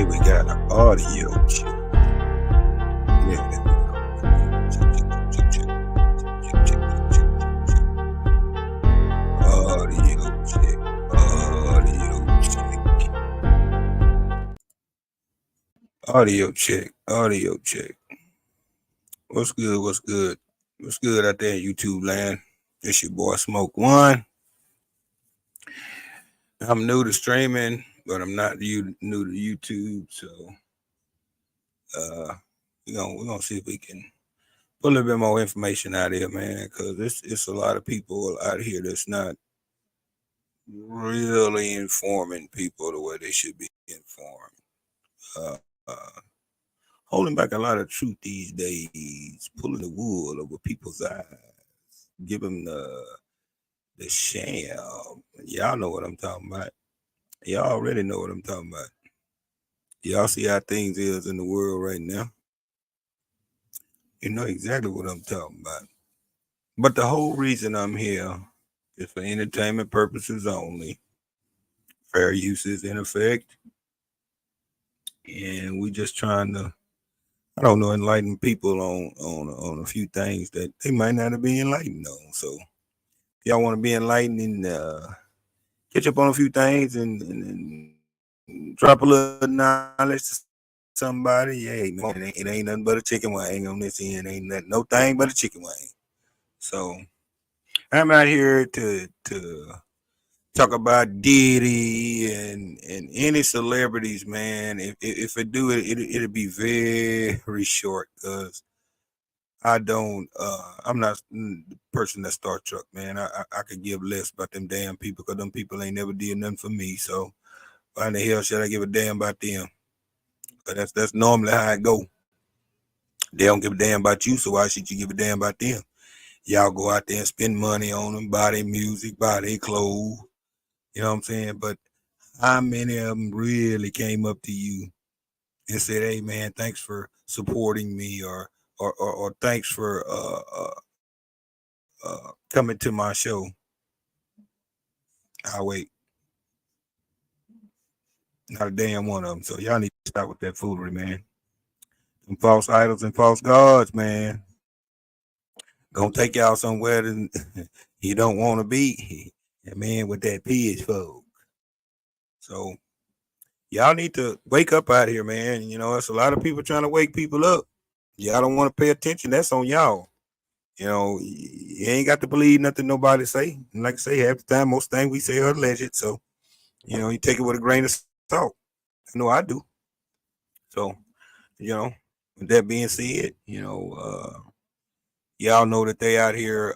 we got an audio check. Yeah. Audio check. Audio check. Audio check. Audio check. What's good? What's good? What's good out there in YouTube land? It's your boy Smoke One. I'm new to streaming, but I'm not new to YouTube, so we're gonna see if we can put a little bit more information out here, man, because it's a lot of people out here that's not really informing people the way they should be informed. Uh, uh, Holding back a lot of truth these days, pulling the wool over people's eyes, give them the sham. Y'all know what I'm talking about. Y'all already know what I'm talking about. Y'all see how things is in the world right now. You know exactly what I'm talking about. But the whole reason I'm here is for entertainment purposes only. Fair use is in effect. And we just trying to, I don't know, enlighten people on a few things that they might not have been enlightened on. So if y'all want to be enlightened and catch up on a few things and drop a little knowledge to somebody, hey man, it ain't nothing but a chicken wing on this end. Ain't nothing, no thing but a chicken wing. So I'm out here to talk about Diddy and any celebrities, man. If I do it, it'll be very short because I'm not the person that Star Trek, man. I could give less about them damn people because them people ain't never did nothing for me. So why in the hell should I give a damn about them? That's normally how I go. They don't give a damn about you, so why should you give a damn about them? Y'all go out there and spend money on them, buy their music, buy their clothes. You know what I'm saying? But how many of them really came up to you and said, "Hey, man, thanks for supporting me," or thanks for coming to my show? I'll wait. Not a damn one of them. So y'all need to stop with that foolery, man. Them false idols and false gods, man. Gonna take y'all somewhere that you don't want to be. And man, with that page, folk. So y'all need to wake up out here, man. You know, it's a lot of people trying to wake people up. Y'all don't want to pay attention. That's on y'all. You know, you ain't got to believe nothing nobody say. And like I say, half the time, most things we say are alleged. So, you know, you take it with a grain of salt. I know I do. So, you know, with that being said, y'all know that they out here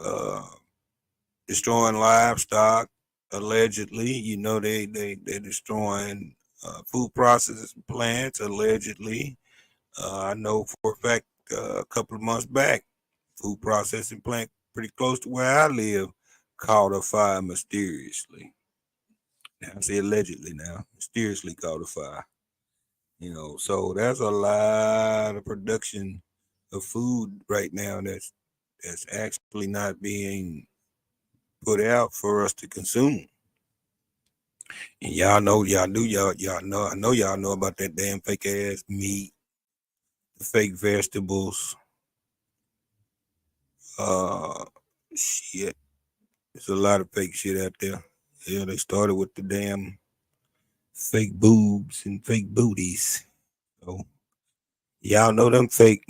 destroying livestock, allegedly. You know, they're destroying food processing plants, allegedly. I know for a fact a couple of months back, food processing plant pretty close to where I live caught a fire mysteriously. Now I say allegedly now, mysteriously caught a fire. You know, so there's a lot of production of food right now that's actually not being put out for us to consume. And y'all know, y'all know, I know y'all know about that damn fake ass meat, the fake vegetables. Uh, Shit. There's a lot of fake shit out there. Yeah, they started with the damn fake boobs and fake booties. So y'all know them fake.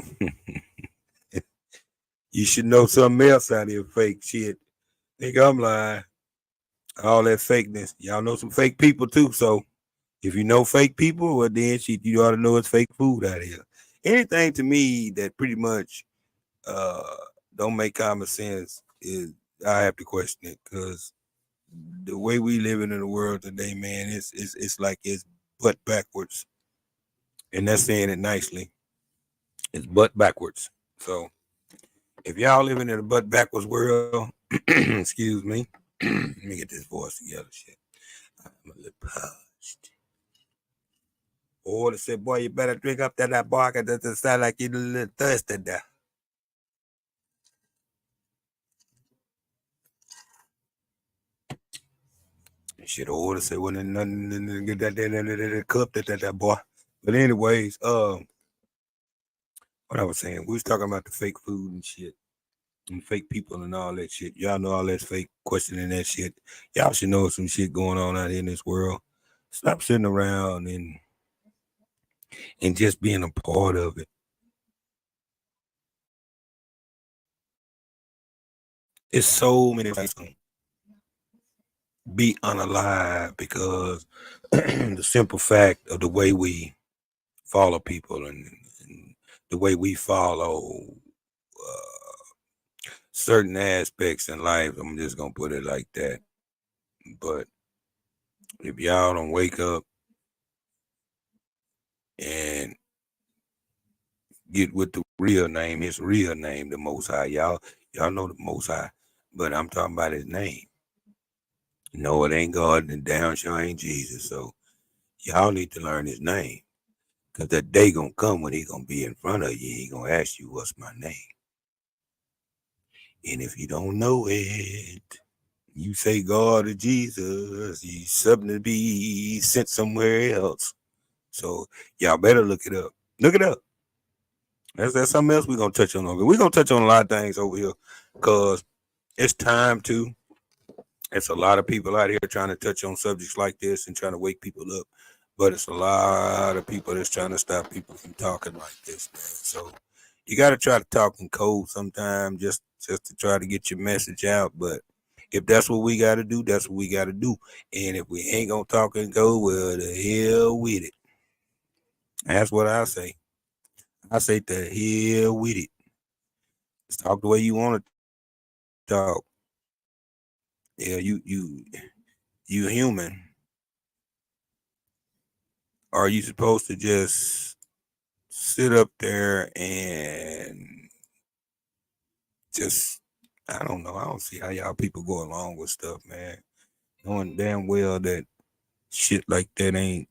You should know something else out here fake shit. Think I'm lying. All that fakeness. Y'all know some fake people too. So if you know fake people, well then shit, you ought to know it's fake food out here. Anything to me that pretty much uh don't make common sense is I have to question it because the way we living in the world today, man, it's like it's butt backwards, and that's saying it nicely. It's butt backwards. So if y'all living in a butt backwards world, excuse me, let me get this voice together. Shit, I'm a little parched. Or they said, boy, you better drink up that bark. That doesn't sound like you're a little thirsty there. Shit, order said, well, nothing, get that cup, that boy. But anyways, what I was saying, we was talking about the fake food and shit, and fake people and all that shit. Y'all know all that fake questioning that shit. Y'all should know some shit going on out here in this world. Stop sitting around and just being a part of it. It's so many ways to be unalive because the simple fact of the way we follow people and the way we follow certain aspects in life. I'm just gonna put it like that. But if y'all don't wake up and get with the real name, his real name, the Most High, y'all know the Most High, but I'm talking about his name. No, it ain't God, and down sure ain't Jesus. So y'all need to learn his name, cause that day gonna come when he gonna be in front of you. He gonna ask you, "What's my name?" And if you don't know it, you say God or Jesus, he's something to be sent somewhere else. So y'all better look it up. Look it up. That's something else we're gonna touch on. We're gonna touch on a lot of things over here because it's time to. It's a lot of people out here trying to touch on subjects like this and trying to wake people up. But it's a lot of people that's trying to stop people from talking like this, man. So you gotta try to talk in code sometime just to try to get your message out. But if that's what we gotta do, that's what we gotta do. And if we ain't gonna talk in code, well, the hell with it. That's what I say. I say the hell with it. Just talk the way you want to talk. Yeah, you human. Are you supposed to just sit up there and just, I don't know. I don't see how y'all people go along with stuff, man. Knowing damn well that shit like that ain't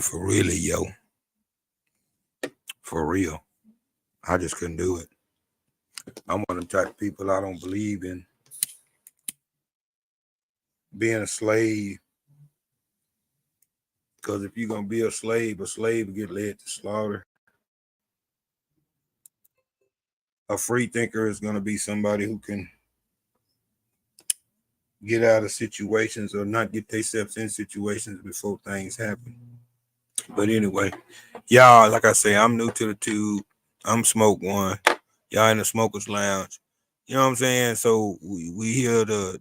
for really, yo. For real. I just couldn't do it. I'm one of them type of people. I don't believe in being a slave. Because if you're gonna be a slave will get led to slaughter. A free thinker is gonna be somebody who can get out of situations or not get themselves in situations before things happen. But anyway, y'all, like I say, I'm new to the tube. I'm Smoke One. Y'all in the Smokers Lounge. You know what I'm saying? So we here to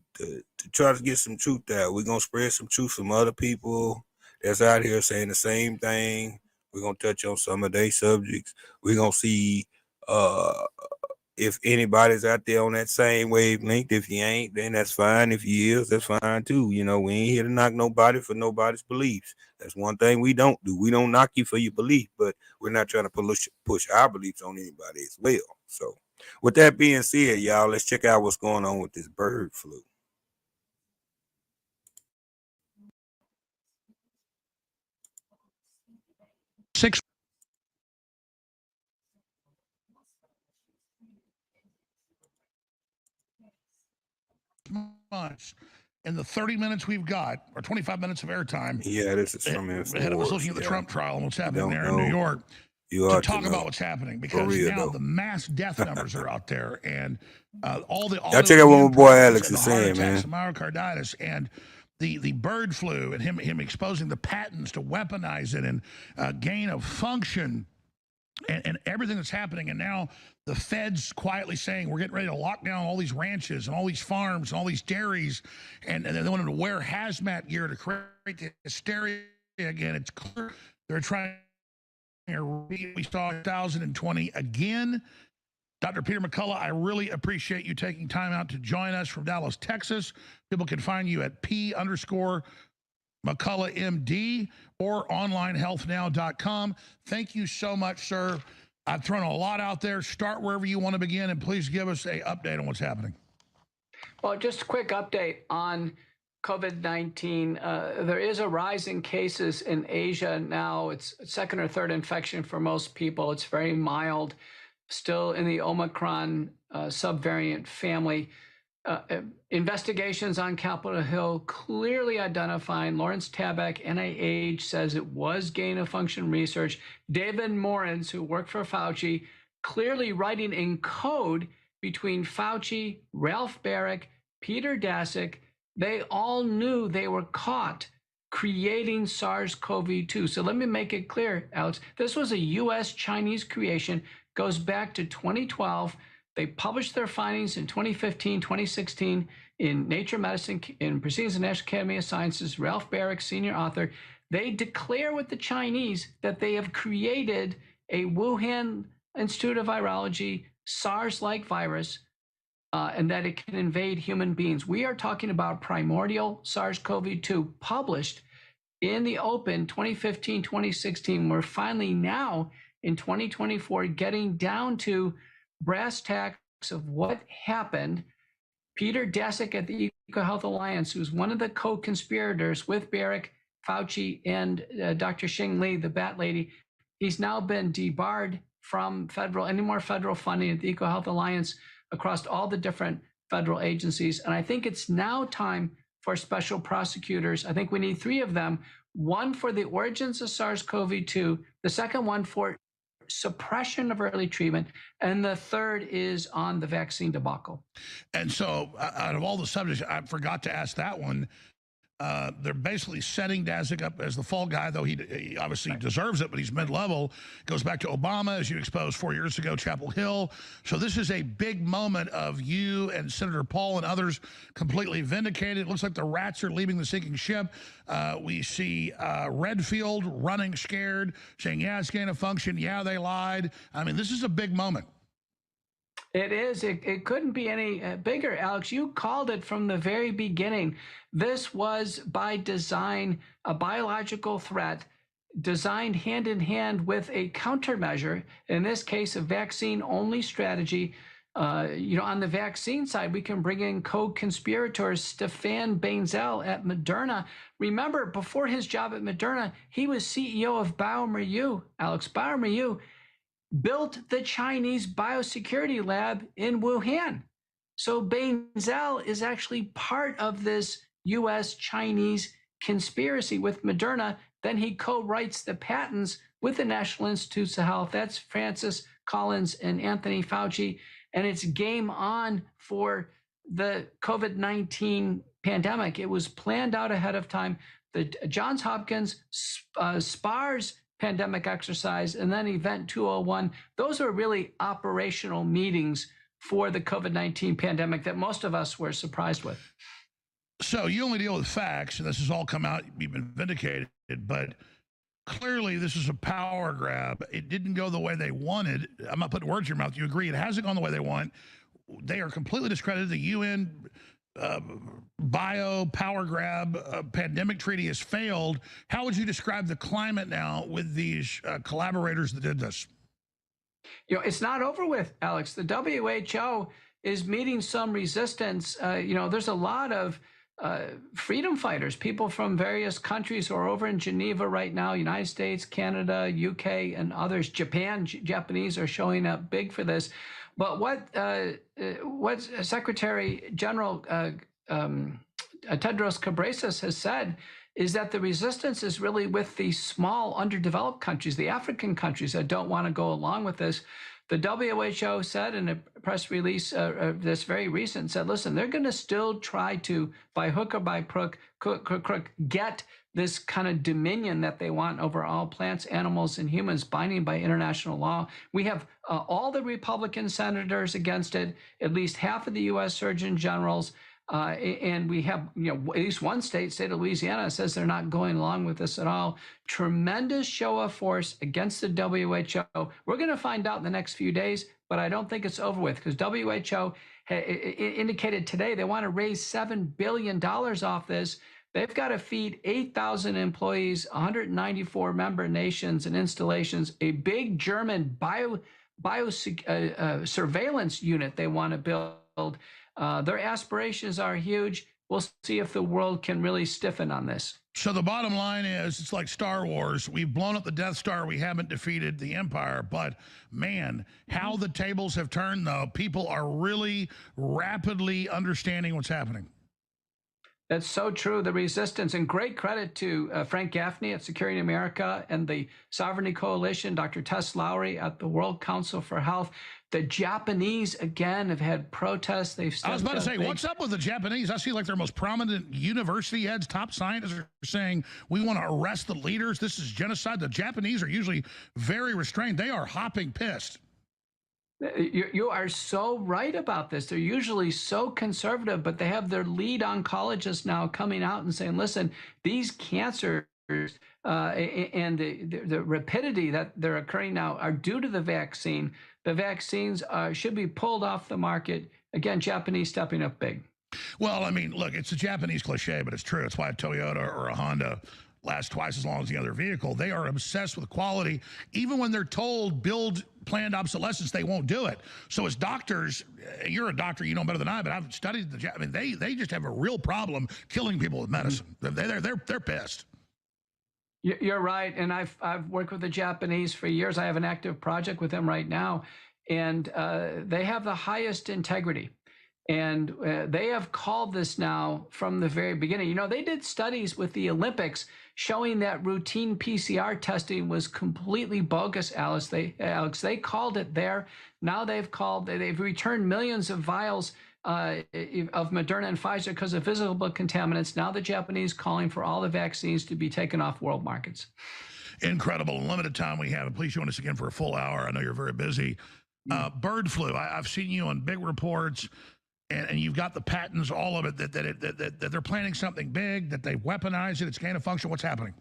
try to get some truth out. We're gonna spread some truth from other people that's out here saying the same thing. We're gonna touch on some of their subjects. We're gonna see if anybody's out there on that same wavelength. If you ain't, then that's fine. If you is, that's fine too. You know, we ain't here to knock nobody for nobody's beliefs. That's one thing we don't do. We don't knock you for your belief, but we're not trying to push our beliefs on anybody as well. So with that being said, y'all, let's check out what's going on with this bird flu. 6 months in the 30 minutes we've got, or 25 minutes of airtime. Yeah, this is from ahead of us looking at the Trump trial and what's happening there in New York. To talk about what's happening, because now the mass death numbers are out there, and all the y'all check out what my boy Alex is saying, man. Myocarditis and the bird flu, and him exposing the patents to weaponize it and gain of function. And everything that's happening, and now the Fed's quietly saying we're getting ready to lock down all these ranches and all these farms and all these dairies, and they want them to wear hazmat gear to create the hysteria again. It's clear they're trying to repeat we saw 2020 again. Dr. Peter McCullough, I really appreciate you taking time out to join us from Dallas, Texas. People can find you at P_McCullough MD or onlinehealthnow.com. Thank you so much, sir. I've thrown a lot out there. Start wherever you want to begin, and please give us an update on what's happening. Well, just a quick update on COVID-19. There is a rise in cases in Asia now. It's second or third infection for most people. It's very mild, still in the Omicron subvariant family. investigations on Capitol Hill clearly identifying Lawrence Tabak, NIH, says it was gain-of-function research. David Morens, who worked for Fauci, clearly writing in code between Fauci, Ralph Baric, Peter Daszak. They all knew they were caught creating SARS-CoV-2. So let me make it clear, Alex. This was a U.S.-Chinese creation, goes back to 2012. They published their findings in 2015, 2016 in Nature Medicine, in Proceedings of the National Academy of Sciences. Ralph Baric, senior author, they declare with the Chinese that they have created a Wuhan Institute of Virology SARS-like virus, and that it can invade human beings. We are talking about primordial SARS-CoV-2 published in the open 2015, 2016. We're finally now in 2024 getting down to brass tacks of what happened. Peter Daszak at the EcoHealth Alliance, who's one of the co-conspirators with Baric, Fauci, and Dr. Xing Li, the bat lady, he's now been debarred from any more federal funding at the EcoHealth Alliance across all the different federal agencies. And I think it's now time for special prosecutors. I think we need 3 of them, one for the origins of SARS-CoV-2, the second one for suppression of early treatment, and the third is on the vaccine debacle. And so out of all the subjects, I forgot to ask that one. They're basically setting Daszak up as the fall guy, though he obviously deserves it, but he's mid-level. Goes back to Obama, as you exposed 4 years ago, Chapel Hill. So this is a big moment of you and Senator Paul and others completely vindicated. It looks like the rats are leaving the sinking ship. We see Redfield running scared, saying, yeah, it's gain of function. Yeah, they lied. I mean, this is a big moment. It is. It couldn't be any bigger, Alex. You called it from the very beginning. This was by design a biological threat designed hand in hand with a countermeasure, in this case, a vaccine-only strategy. On the vaccine side, we can bring in co-conspirators Stéphane Bancel at Moderna. Remember, before his job at Moderna, he was CEO of bioMérieux. Alex, bioMérieux built the Chinese biosecurity lab in Wuhan. So Bancel is actually part of this U.S.-Chinese conspiracy with Moderna. Then he co-writes the patents with the National Institutes of Health. That's Francis Collins and Anthony Fauci. And it's game on for the COVID-19 pandemic. It was planned out ahead of time. The Johns Hopkins SPARS pandemic exercise, and then Event 201. Those are really operational meetings for the COVID-19 pandemic that most of us were surprised with. So you only deal with facts, and this has all come out, you've been vindicated, but clearly this is a power grab. It didn't go the way they wanted. I'm not putting words in your mouth. You agree it hasn't gone the way they want. They are completely discredited. The UN bio power grab pandemic treaty has failed. How would you describe the climate now with these collaborators that did this? It's not over with, Alex. The WHO is meeting some resistance. There's a lot of freedom fighters, people from various countries who are over in Geneva right now, United States, Canada, UK, and others. Japanese are showing up big for this. But what Secretary General Tedros Ghebreyesus has said is that the resistance is really with the small, underdeveloped countries, the African countries that don't want to go along with this. The WHO said in a press release that's very recent, said, listen, they're going to still try to, by hook or by crook, get this kind of dominion that they want over all plants, animals, and humans, binding by international law. We have all the Republican senators against it, at least half of the U.S. Surgeon Generals, and we have, at least one state of Louisiana, says they're not going along with this at all. Tremendous show of force against the WHO. We're going to find out in the next few days, but I don't think it's over with, because WHO indicated today they want to raise $7 billion off this. They've got to feed 8,000 employees, 194 member nations and installations, a big German surveillance unit they want to build. Their aspirations are huge. we'll see if the world can really stiffen on this. So the bottom line is, it's like Star Wars. We've blown up the Death Star. We haven't defeated the Empire. But, man, how the tables have turned, though. People are really rapidly understanding what's happening. That's so true. The resistance, and great credit to Frank Gaffney at Securing America and the Sovereignty Coalition, Dr. Tess Lowry at the World Council for Health. The Japanese, again, have had protests. I was about to say, big. What's up with the Japanese? I see like their most prominent university heads, top scientists are saying, we want to arrest the leaders. This is genocide. The Japanese are usually very restrained. They are hopping pissed. You are so right about this. They're usually so conservative, but they have their lead oncologists now coming out and saying, listen, these cancers and the rapidity that they're occurring now are due to the vaccine. The vaccines should be pulled off the market. Again, Japanese stepping up big. Well, I mean, look, it's a Japanese cliche, but it's true. It's why a Toyota or a Honda lasts twice as long as the other vehicle. They are obsessed with quality. Even when they're told build planned obsolescence, they won't do it. So as doctors, you're a doctor, you know better than I, but I've studied I mean, they just have a real problem killing people with medicine. They're pissed. You're right, and I've worked with the Japanese for years. I have an active project with them right now, and they have the highest integrity. And they have called this now from the very beginning. You know, they did studies with the Olympics showing that routine PCR testing was completely bogus, Alex. They called it there. Now they've returned millions of vials of Moderna and Pfizer because of visible contaminants. Now the Japanese calling for all the vaccines to be taken off world markets. Incredible. Limited time we have. And please join us again for a full hour. I know you're very busy. Bird flu. I've seen you on big reports. And you've got the patents, all of it, that they're planning something big, that they weaponize it, it's gain of function. What's happening?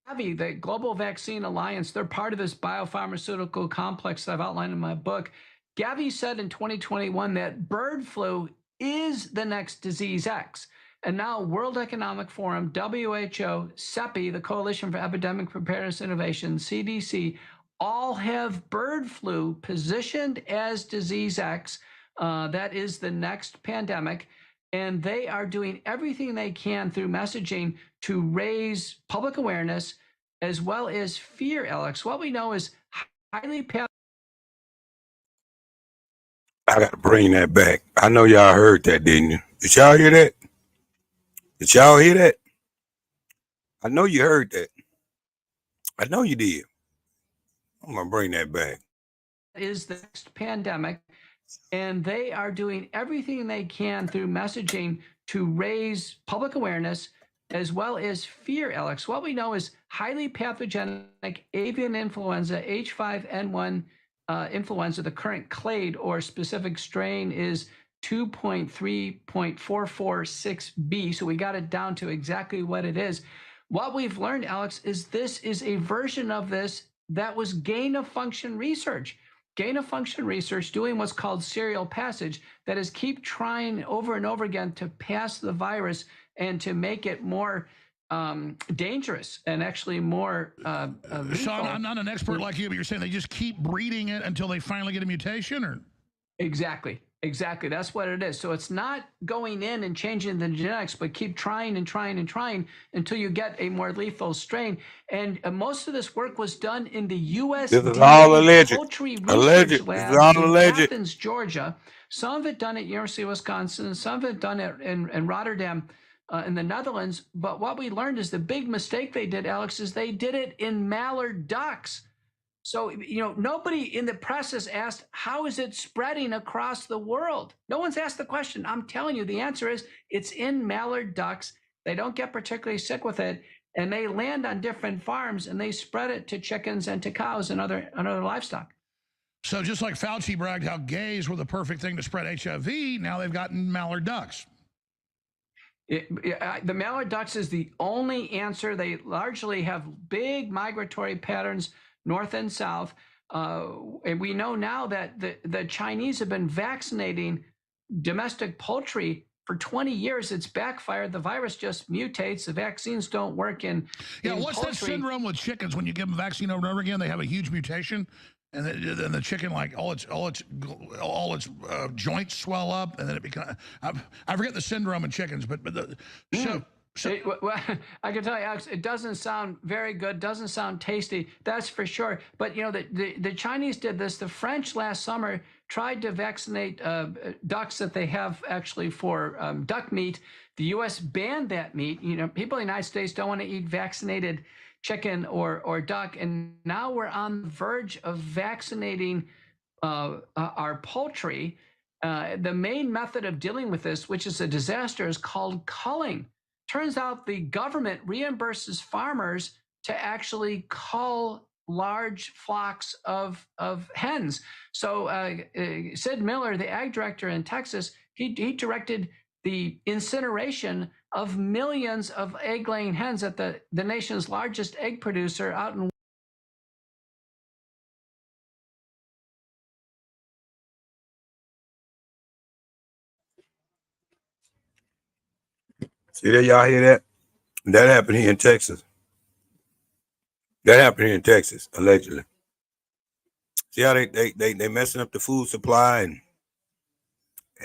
Gavi, the Global Vaccine Alliance, they're part of this biopharmaceutical complex that I've outlined in my book. Gavi said in 2021 that bird flu is the next disease X. And now World Economic Forum, WHO, CEPI, the Coalition for Epidemic Preparedness Innovation, CDC, all have bird flu positioned as disease X. That is the next pandemic. And they are doing everything they can through messaging to raise public awareness as well as fear, Alex. What we know is highly pathogenic. I got to bring that back. I know y'all heard that, didn't you? Did y'all hear that? Did y'all hear that? I know you heard that. I know you did. I'm going to bring that back. Is the next pandemic, and they are doing everything they can through messaging to raise public awareness as well as fear, Alex. What we know is highly pathogenic avian influenza, H5N1 influenza, the current clade or specific strain is 2.3.446b. So we got it down to exactly what it is. What we've learned, Alex, is this is a version of this that was gain of function research. Gain of function research doing what's called serial passage, that is keep trying over and over again to pass the virus and to make it more dangerous and actually more lethal. Sean, I'm not an expert like you, but you're saying they just keep breeding it until they finally get a mutation? Or Exactly. That's what it is. So it's not going in and changing the genetics, but keep trying and trying and trying until you get a more lethal strain. And most of this work was done in the U.S. This is all alleged. Poultry Alleged. Research This Lab is all in alleged. Athens, Georgia. Some of it done at University of Wisconsin, some of it done in Rotterdam in the Netherlands. But what we learned is the big mistake they did, Alex, is they did it in mallard ducks. So, you know, nobody in the press has asked, how is it spreading across the world? No one's asked the question. I'm telling you, the answer is it's in mallard ducks. They don't get particularly sick with it, and they land on different farms, and they spread it to chickens and to cows and other livestock. So just like Fauci bragged how gays were the perfect thing to spread HIV, now they've gotten mallard ducks. The mallard ducks is the only answer. They largely have big migratory patterns north and south. And we know now that the Chinese have been vaccinating domestic poultry for 20 years. It's backfired. The virus just mutates. The vaccines don't work in what's poultry. That syndrome with chickens when you give them a vaccine over and over again? They have a huge mutation. and then the chicken, like all its joints swell up, and then it becomes. I forget the syndrome in chickens, but well, I can tell you, Alex, it doesn't sound very good, doesn't sound tasty, that's for sure. But, you know, the Chinese did this. The French last summer tried to vaccinate ducks that they have actually for duck meat. The U.S. banned that meat. You know, people in the United States don't want to eat vaccinated chicken or duck. And now we're on the verge of vaccinating our poultry. The main method of dealing with this, which is a disaster, is called culling. Turns out the government reimburses farmers to actually cull large flocks of hens. So Sid Miller, the ag director in Texas, he directed the incineration of millions of egg-laying hens at the nation's largest egg producer out in. See that, y'all hear that? That happened here in Texas. That happened here in Texas, allegedly. See how they messing up the food supply and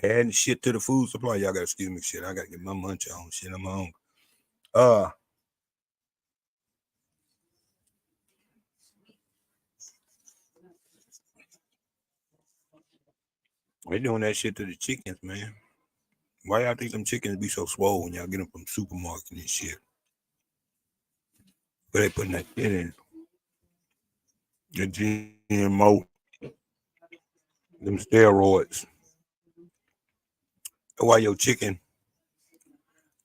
adding shit to the food supply. Y'all gotta excuse me, shit. I gotta get my munch on. Shit, I'm hungry. They doing that shit to the chickens, man. Why y'all think them chickens be so swole when y'all get them from supermarkets and shit? But they putting that shit in. The GMO, them steroids. That's why your chicken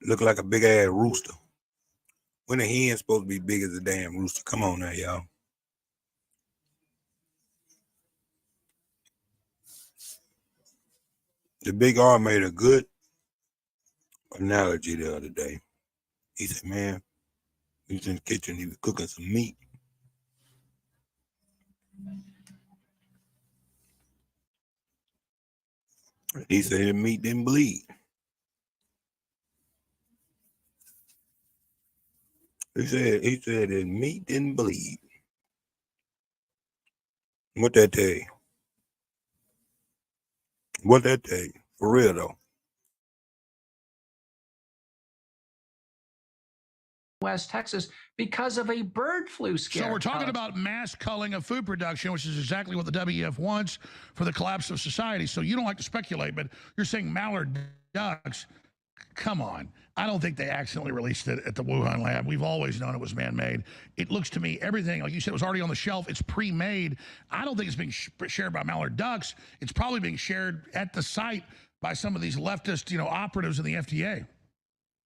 look like a big ass rooster. When a hen's supposed to be big as a damn rooster. Come on now, y'all. The Big R made a good analogy the other day. He said, man, he was in the kitchen, he was cooking some meat. He said the meat didn't bleed. He said the meat didn't bleed. What that tell you? What that tell you? For real though. West Texas because of a bird flu scare. So we're talking about mass culling of food production, which is exactly what the WEF wants for the collapse of society. So you don't like to speculate, but you're saying mallard ducks. Come on. I don't think they accidentally released it at the Wuhan lab. We've always known it was man-made. It looks to me, everything, like you said, was already on the shelf. It's pre-made. I don't think it's being shared by mallard ducks. It's probably being shared at the site by some of these leftist, operatives in the FDA.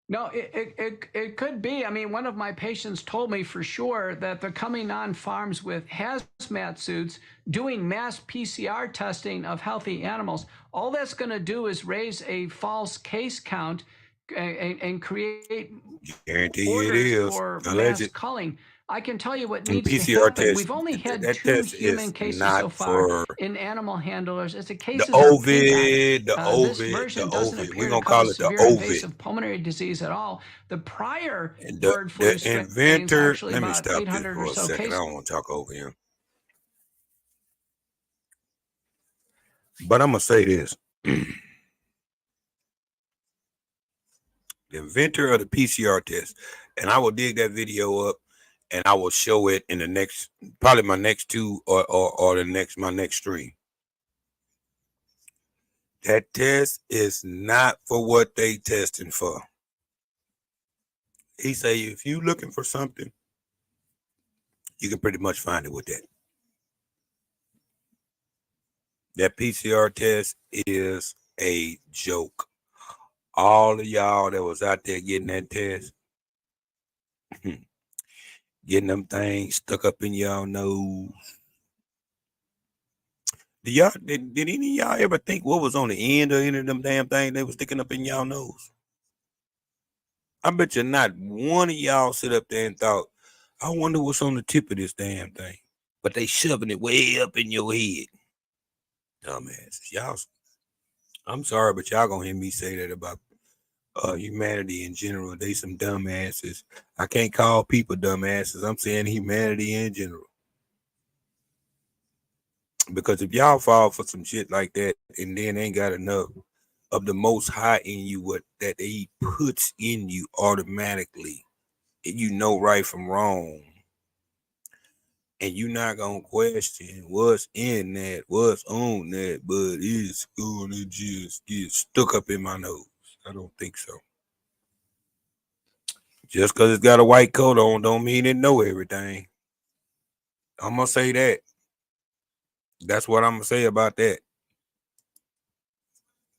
No, it could be. I mean, one of my patients told me for sure that they're coming on farms with hazmat suits, doing mass PCR testing of healthy animals. All that's going to do is raise a false case count and create orders for mass culling. I can tell you what needs to happen. We've only had 2 human cases so far in animal handlers. It's a case of the this version doesn't appear to cause severe invasive pulmonary disease at all. The prior bird flu strains actually let me about stop 800 this for or so a second. cases. I don't want to talk over him. But I'm going to say this. The inventor of the PCR test, and I will dig that video up and I will show it in the next, probably my next 2 or my next stream. That test is not for what they testing for. He say if you looking for something, you can pretty much find it with that. That PCR test is a joke. All of y'all that was out there getting that test, getting them things stuck up in y'all nose. Did any of y'all ever think what was on the end of any of them damn things they was sticking up in y'all nose? I bet you not one of y'all sit up there and thought, I wonder what's on the tip of this damn thing. But they shoving it way up in your head. Dumbasses. Y'all, I'm sorry, but y'all gonna hear me say that about humanity in general. They some dumbasses. I can't call people dumbasses. I'm saying humanity in general. Because if y'all fall for some shit like that and then ain't got enough of the Most High in you, what that He puts in you automatically, and you know right from wrong, and you're not gonna question what's in that, what's on that, but it's gonna just get stuck up in my nose. I don't think so. Just because it's got a white coat on don't mean it know everything. I'm gonna say that. That's what I'm gonna say about that.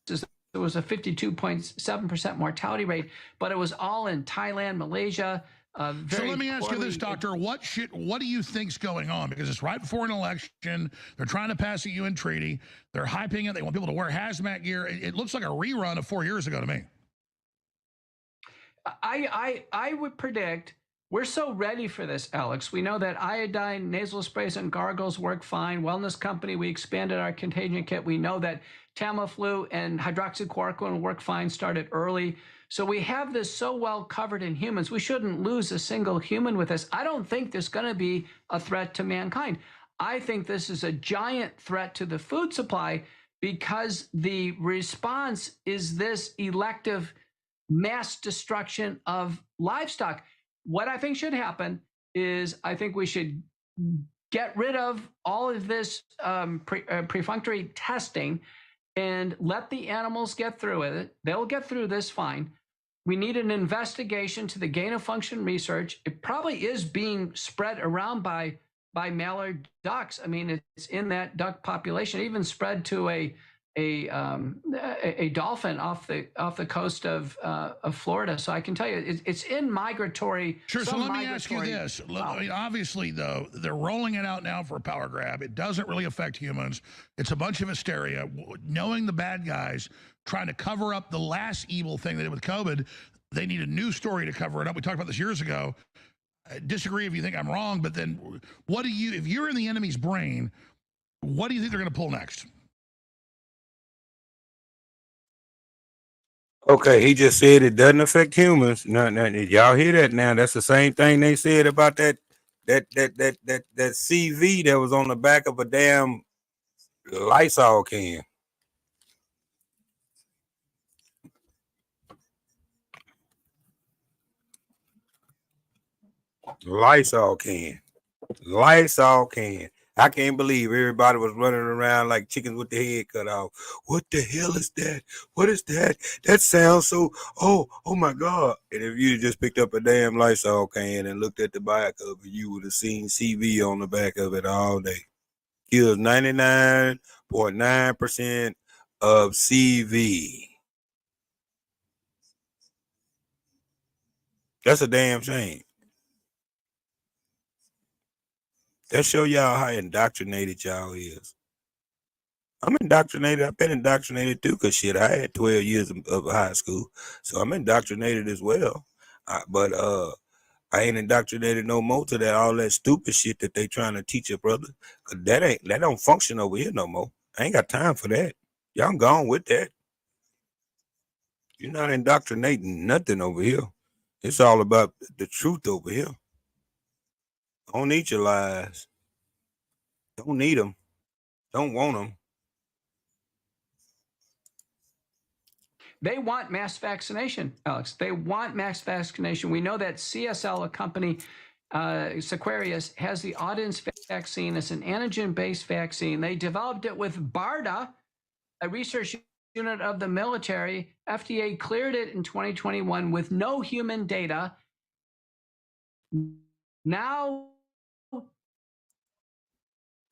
There was a 52.7% mortality rate, but it was all in Thailand, Malaysia. So let me ask you this, Doctor. What do you think's going on? Because it's right before an election. They're trying to pass a UN treaty. They're hyping it. They want people to wear hazmat gear. It looks like a rerun of 4 years ago to me. I would predict we're so ready for this, Alex. We know that iodine, nasal sprays, and gargles work fine. Wellness company, we expanded our contagion kit. We know that Tamiflu and hydroxychloroquine work fine, started early. So we have this so well covered in humans. We shouldn't lose a single human with this. I don't think there's going to be a threat to mankind. I think this is a giant threat to the food supply because the response is this elective mass destruction of livestock. What I think should happen is I think we should get rid of all of this perfunctory testing and let the animals get through it. They'll get through this fine. We need an investigation to the gain of function research. It probably is being spread around by mallard ducks. I mean, it's in that duck population. It even spread to a dolphin off the coast of Florida. So I can tell you, it's in migratory. Sure. So let me ask you this. I mean, obviously, though, they're rolling it out now for a power grab. It doesn't really affect humans. It's a bunch of hysteria. Knowing the bad guys trying to cover up the last evil thing they did with COVID, they need a new story to cover it up. We talked about this years ago. I disagree if you think I'm wrong, but then what do you, if you're in the enemy's brain, what do you think they're going to pull next? Okay, he just said it doesn't affect humans. No, y'all hear that now? That's the same thing they said about that CV that was on the back of a damn Lysol can. Lysol can. Lysol can. I can't believe everybody was running around like chickens with their head cut off. What the hell is that? What is that? That sounds so, oh my God. And if you just picked up a damn Lysol can and looked at the back of it, you would have seen CV on the back of it all day. Kills 99.9% of CV. That's a damn shame. That show y'all how indoctrinated y'all is. I'm indoctrinated. I've been indoctrinated too, because shit, I had 12 years of high school. So I'm indoctrinated as well. But I ain't indoctrinated no more to that all that stupid shit that they trying to teach a brother. Cause that don't function over here no more. I ain't got time for that. Y'all gone with that. You're not indoctrinating nothing over here. It's all about the truth over here. Don't need your lies. Don't need them. Don't want them. They want mass vaccination, Alex. They want mass vaccination. We know that CSL, a company, Sequarius, has the audience vaccine. It's an antigen-based vaccine. They developed it with BARDA, a research unit of the military. FDA cleared it in 2021 with no human data. Now,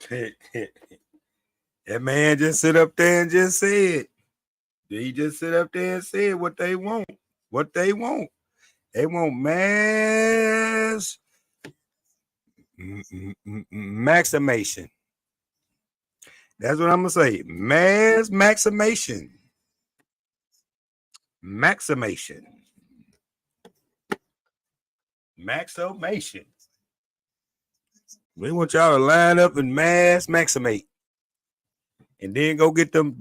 that man just sit up there and just said. He just sit up there and said what they want. What they want. They want mass maximation. That's what I'm going to say. Mass maximation. Maximation. Maximation. We want y'all to line up and mass maximate. And then go get them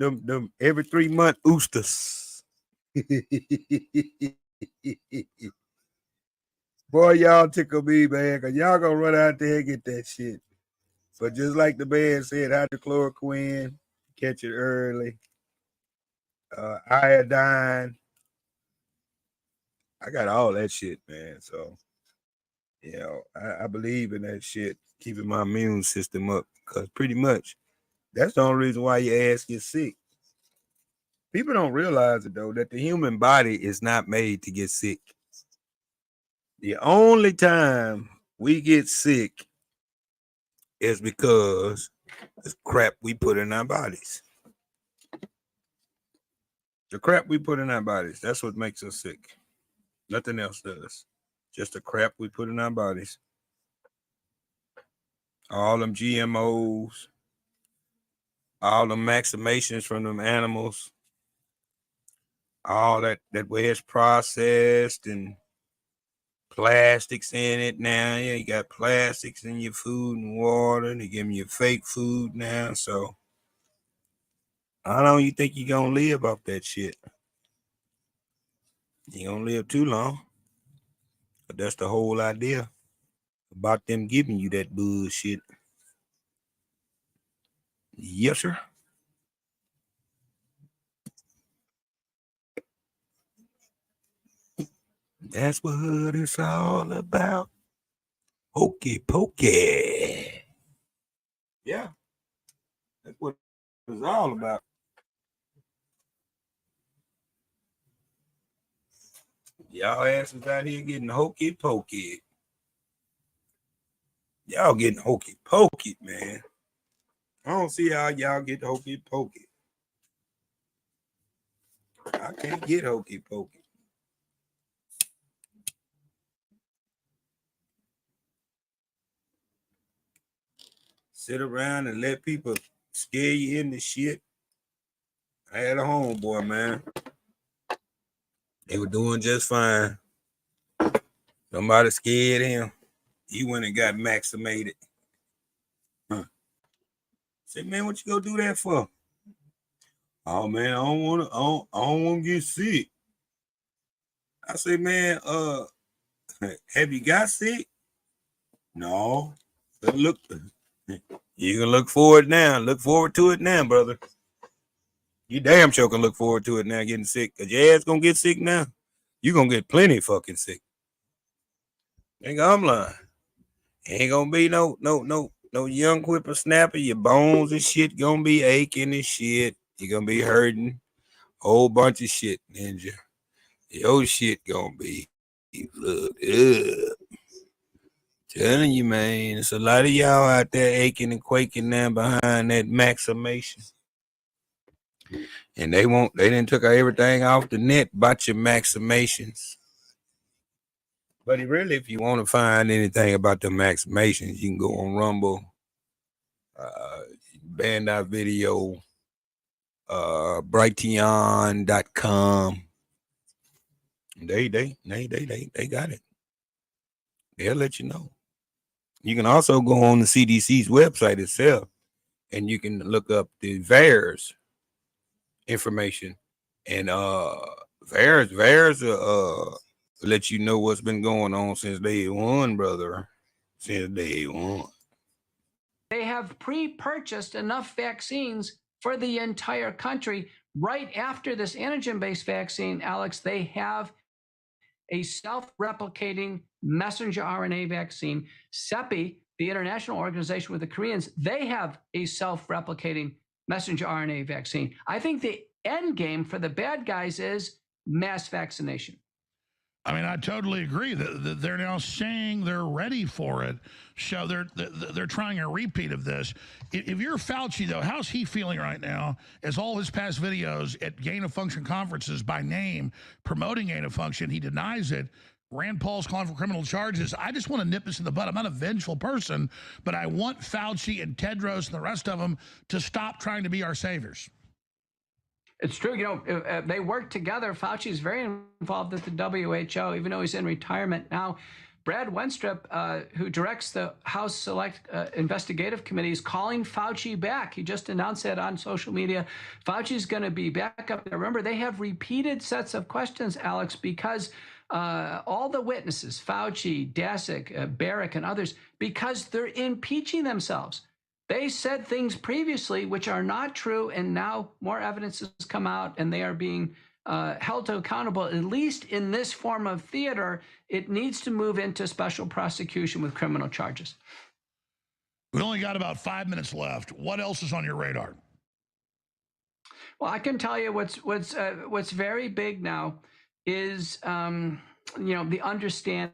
every 3 month oosters. Boy, y'all tickle me, man, because y'all gonna run out there and get that shit. But just like the man said, hydrochloroquine, catch it early. Iodine. I got all that shit, man. So, I believe in that shit, keeping my immune system up. Because pretty much, that's the only reason why your ass gets sick. People don't realize it, though, that the human body is not made to get sick. The only time we get sick is because the crap we put in our bodies. The crap we put in our bodies, that's what makes us sick. Nothing else does. Just the crap we put in our bodies. All them GMOs, all the vaccinations from them animals, all that way it's processed and plastics in it now. Yeah, you got plastics in your food and water, and they give you fake food now. So how long you think you're gonna live off that shit? You ain't gonna live too long. But that's the whole idea about them giving you that bullshit. Yes, sir. That's what it's all about. Hokey pokey. Yeah. That's what it's all about. Y'all asses out here getting hokey pokey. Y'all getting hokey pokey, man. I don't see how y'all get hokey pokey. I can't get hokey pokey. Sit around and let people scare you into shit. I had a homeboy, man. They were doing just fine. Somebody scared him. He went and got vaccinated. Said, man, what you gonna do that for? Oh man, I don't wanna get sick. I said, man, have you got sick? No. But look, you can look forward now. Look forward to it now, brother. You damn sure can look forward to it now, getting sick. Cause your ass gonna get sick now. You gonna get plenty fucking sick. Nigga, I'm lying. Ain't gonna be no young whippersnapper. Your bones and shit gonna be aching and shit. You're gonna be hurting. Whole bunch of shit, ninja. Your shit gonna be fucked up. Telling you, man, it's a lot of y'all out there aching and quaking now behind that vaccination. And they didn't took everything off the net about your vaccinations. But really, if you want to find anything about the vaccinations, you can go on Rumble, band out video, Brighteon.com. They got it. They'll let you know. You can also go on the CDC's website itself, and you can look up the VAERS information, and VAERS let you know what's been going on since day one, brother. Since day one. They have pre-purchased enough vaccines for the entire country. Right after this antigen-based vaccine, Alex, they have a self-replicating messenger RNA vaccine. CEPI, the international organization with the Koreans, they have a self-replicating messenger RNA vaccine. I think the end game for the bad guys is mass vaccination. I mean, I totally agree that they're now saying they're ready for it. So they're trying a repeat of this. If you're Fauci, though, how's he feeling right now as all his past videos at gain-of-function conferences by name promoting gain-of-function, he denies it. Rand Paul's calling for criminal charges. I just want to nip this in the bud. I'm not a vengeful person, but I want Fauci and Tedros and the rest of them to stop trying to be our saviors. It's true. They work together. Fauci's very involved at the WHO, even though he's in retirement now. Brad Wenstrup, who directs the House Select Investigative Committee, is calling Fauci back. He just announced that on social media. Fauci's going to be back up there. Remember, they have repeated sets of questions, Alex, because all the witnesses, Fauci, Daszak, Barrick, and others, because they're impeaching themselves. They said things previously which are not true, and now more evidence has come out, and they are being held to accountable. At least in this form of theater, it needs to move into special prosecution with criminal charges. We only got about 5 minutes left. What else is on your radar? Well, I can tell you what's very big now is the understanding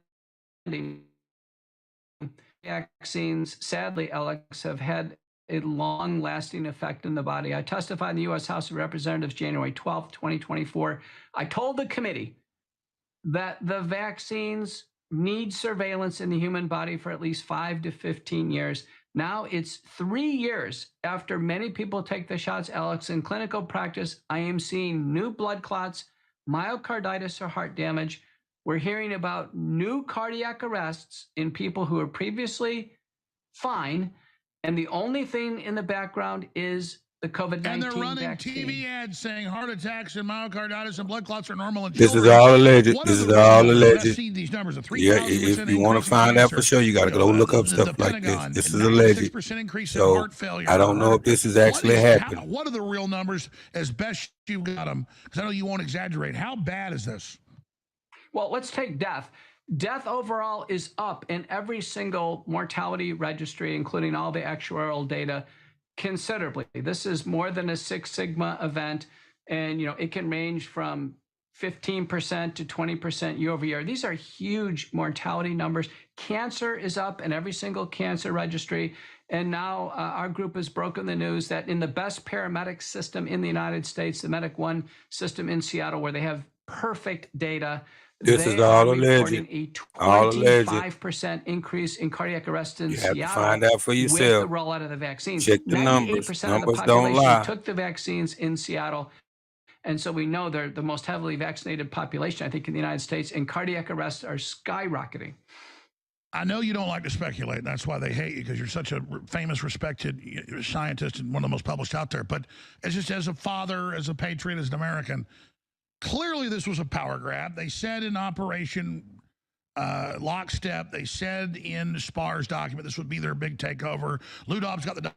vaccines, sadly, Alex, have had a long-lasting effect in the body. I testified in the U.S. House of Representatives January 12th, 2024. I told the committee that the vaccines need surveillance in the human body for at least 5 to 15 years. Now it's 3 years after many people take the shots, Alex. In clinical practice, I am seeing new blood clots, myocarditis or heart damage. We're hearing about new cardiac arrests in people who are previously fine. And the only thing in the background is the COVID-19 And they're running vaccine. TV ads saying heart attacks and myocarditis and blood clots are normal in This children. is all alleged. What This are is the real all numbers? alleged. I've seen these numbers, a 3,000% If you want to increase in find out for cancer, sure, you got to go look up the stuff like this. Pentagon, This is 96% alleged. increase in So heart failure. I don't know if this is actually happening. What are the real numbers as best you got them? Because I know you won't exaggerate. How bad is this? Well, let's take death. Death overall is up in every single mortality registry, including all the actuarial data, considerably. This is more than a Six Sigma event, and it can range from 15% to 20% year over year. These are huge mortality numbers. Cancer is up in every single cancer registry. And now our group has broken the news that in the best paramedic system in the United States, the Medic One system in Seattle, where they have perfect data, This they is all are reporting alleged. a All alleged. 25% increase in cardiac arrests in You have to Seattle find out for with yourself. the rollout of the vaccines. Check the 98% numbers. of the Numbers don't population lie. took the vaccines in Seattle. And so we know they're the most heavily vaccinated population, I think, in the United States, and cardiac arrests are skyrocketing. I know you don't like to speculate. That's why they hate you, because you're such a famous, respected scientist and one of the most published out there. But it's just as a father, as a patriot, as an American, clearly this was a power grab. They said in Operation Lockstep, they said in Spar's document this would be their big takeover. Ludov's got the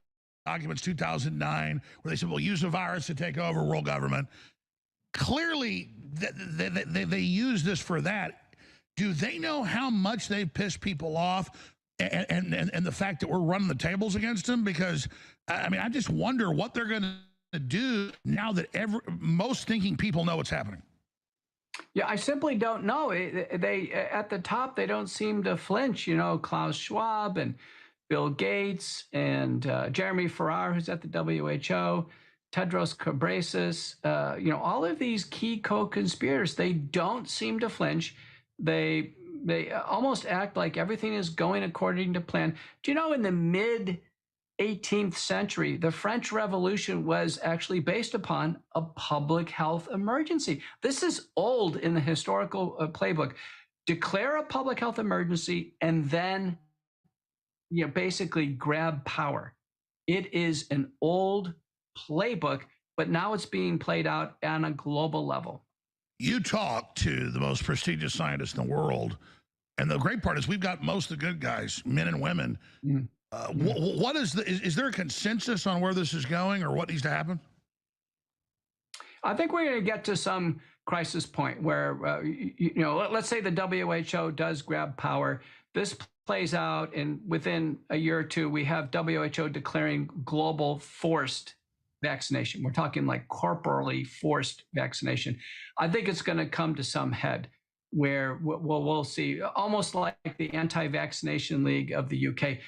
documents 2009 where they said, we'll use a virus to take over world government. Clearly, they use this for that. Do they know how much they've pissed people off and the fact that we're running the tables against them? Because, I mean, I just wonder what they're going to do now that most thinking people know what's happening. Yeah, I simply don't know. They at the top, they don't seem to flinch. Klaus Schwab and Bill Gates and Jeremy Farrar, who's at the WHO, Tedros Ghebreyesus, all of these key co-conspirators, they don't seem to flinch. They almost act like everything is going according to plan. Do you know in the mid 18th century, the French Revolution was actually based upon a public health emergency? This is old in the historical playbook. Declare a public health emergency and then basically grab power. It is an old playbook, but now it's being played out on a global level. You talk to the most prestigious scientists in the world, and the great part is we've got most of the good guys, men and women. What is there a consensus on where this is going or what needs to happen? I think we're going to get to some crisis point where, let's say the WHO does grab power. This plays out, and within a year or two, we have WHO declaring global forced vaccination. We're talking like corporally forced vaccination. I think it's going to come to some head where we'll see almost like the Anti-Vaccination League of the UK.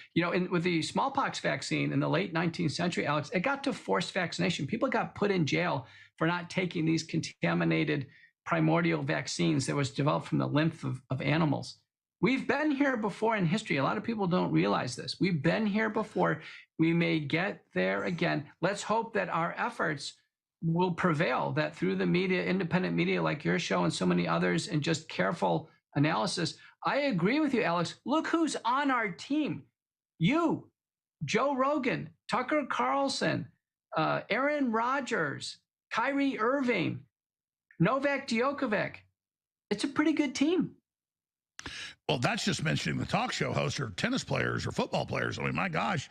With the smallpox vaccine in the late 19th century, Alex, it got to forced vaccination. People got put in jail for not taking these contaminated primordial vaccines that was developed from the lymph of animals. We've been here before in history. A lot of people don't realize this. We've been here before. We may get there again. Let's hope that our efforts will prevail, that through the media, independent media like your show and so many others, and just careful analysis. I agree with you, Alex. Look who's on our team. You, Joe Rogan, Tucker Carlson, Aaron Rodgers, Kyrie Irving, Novak Djokovic. It's a pretty good team. Well, that's just mentioning the talk show hosts or tennis players or football players. I mean, my gosh,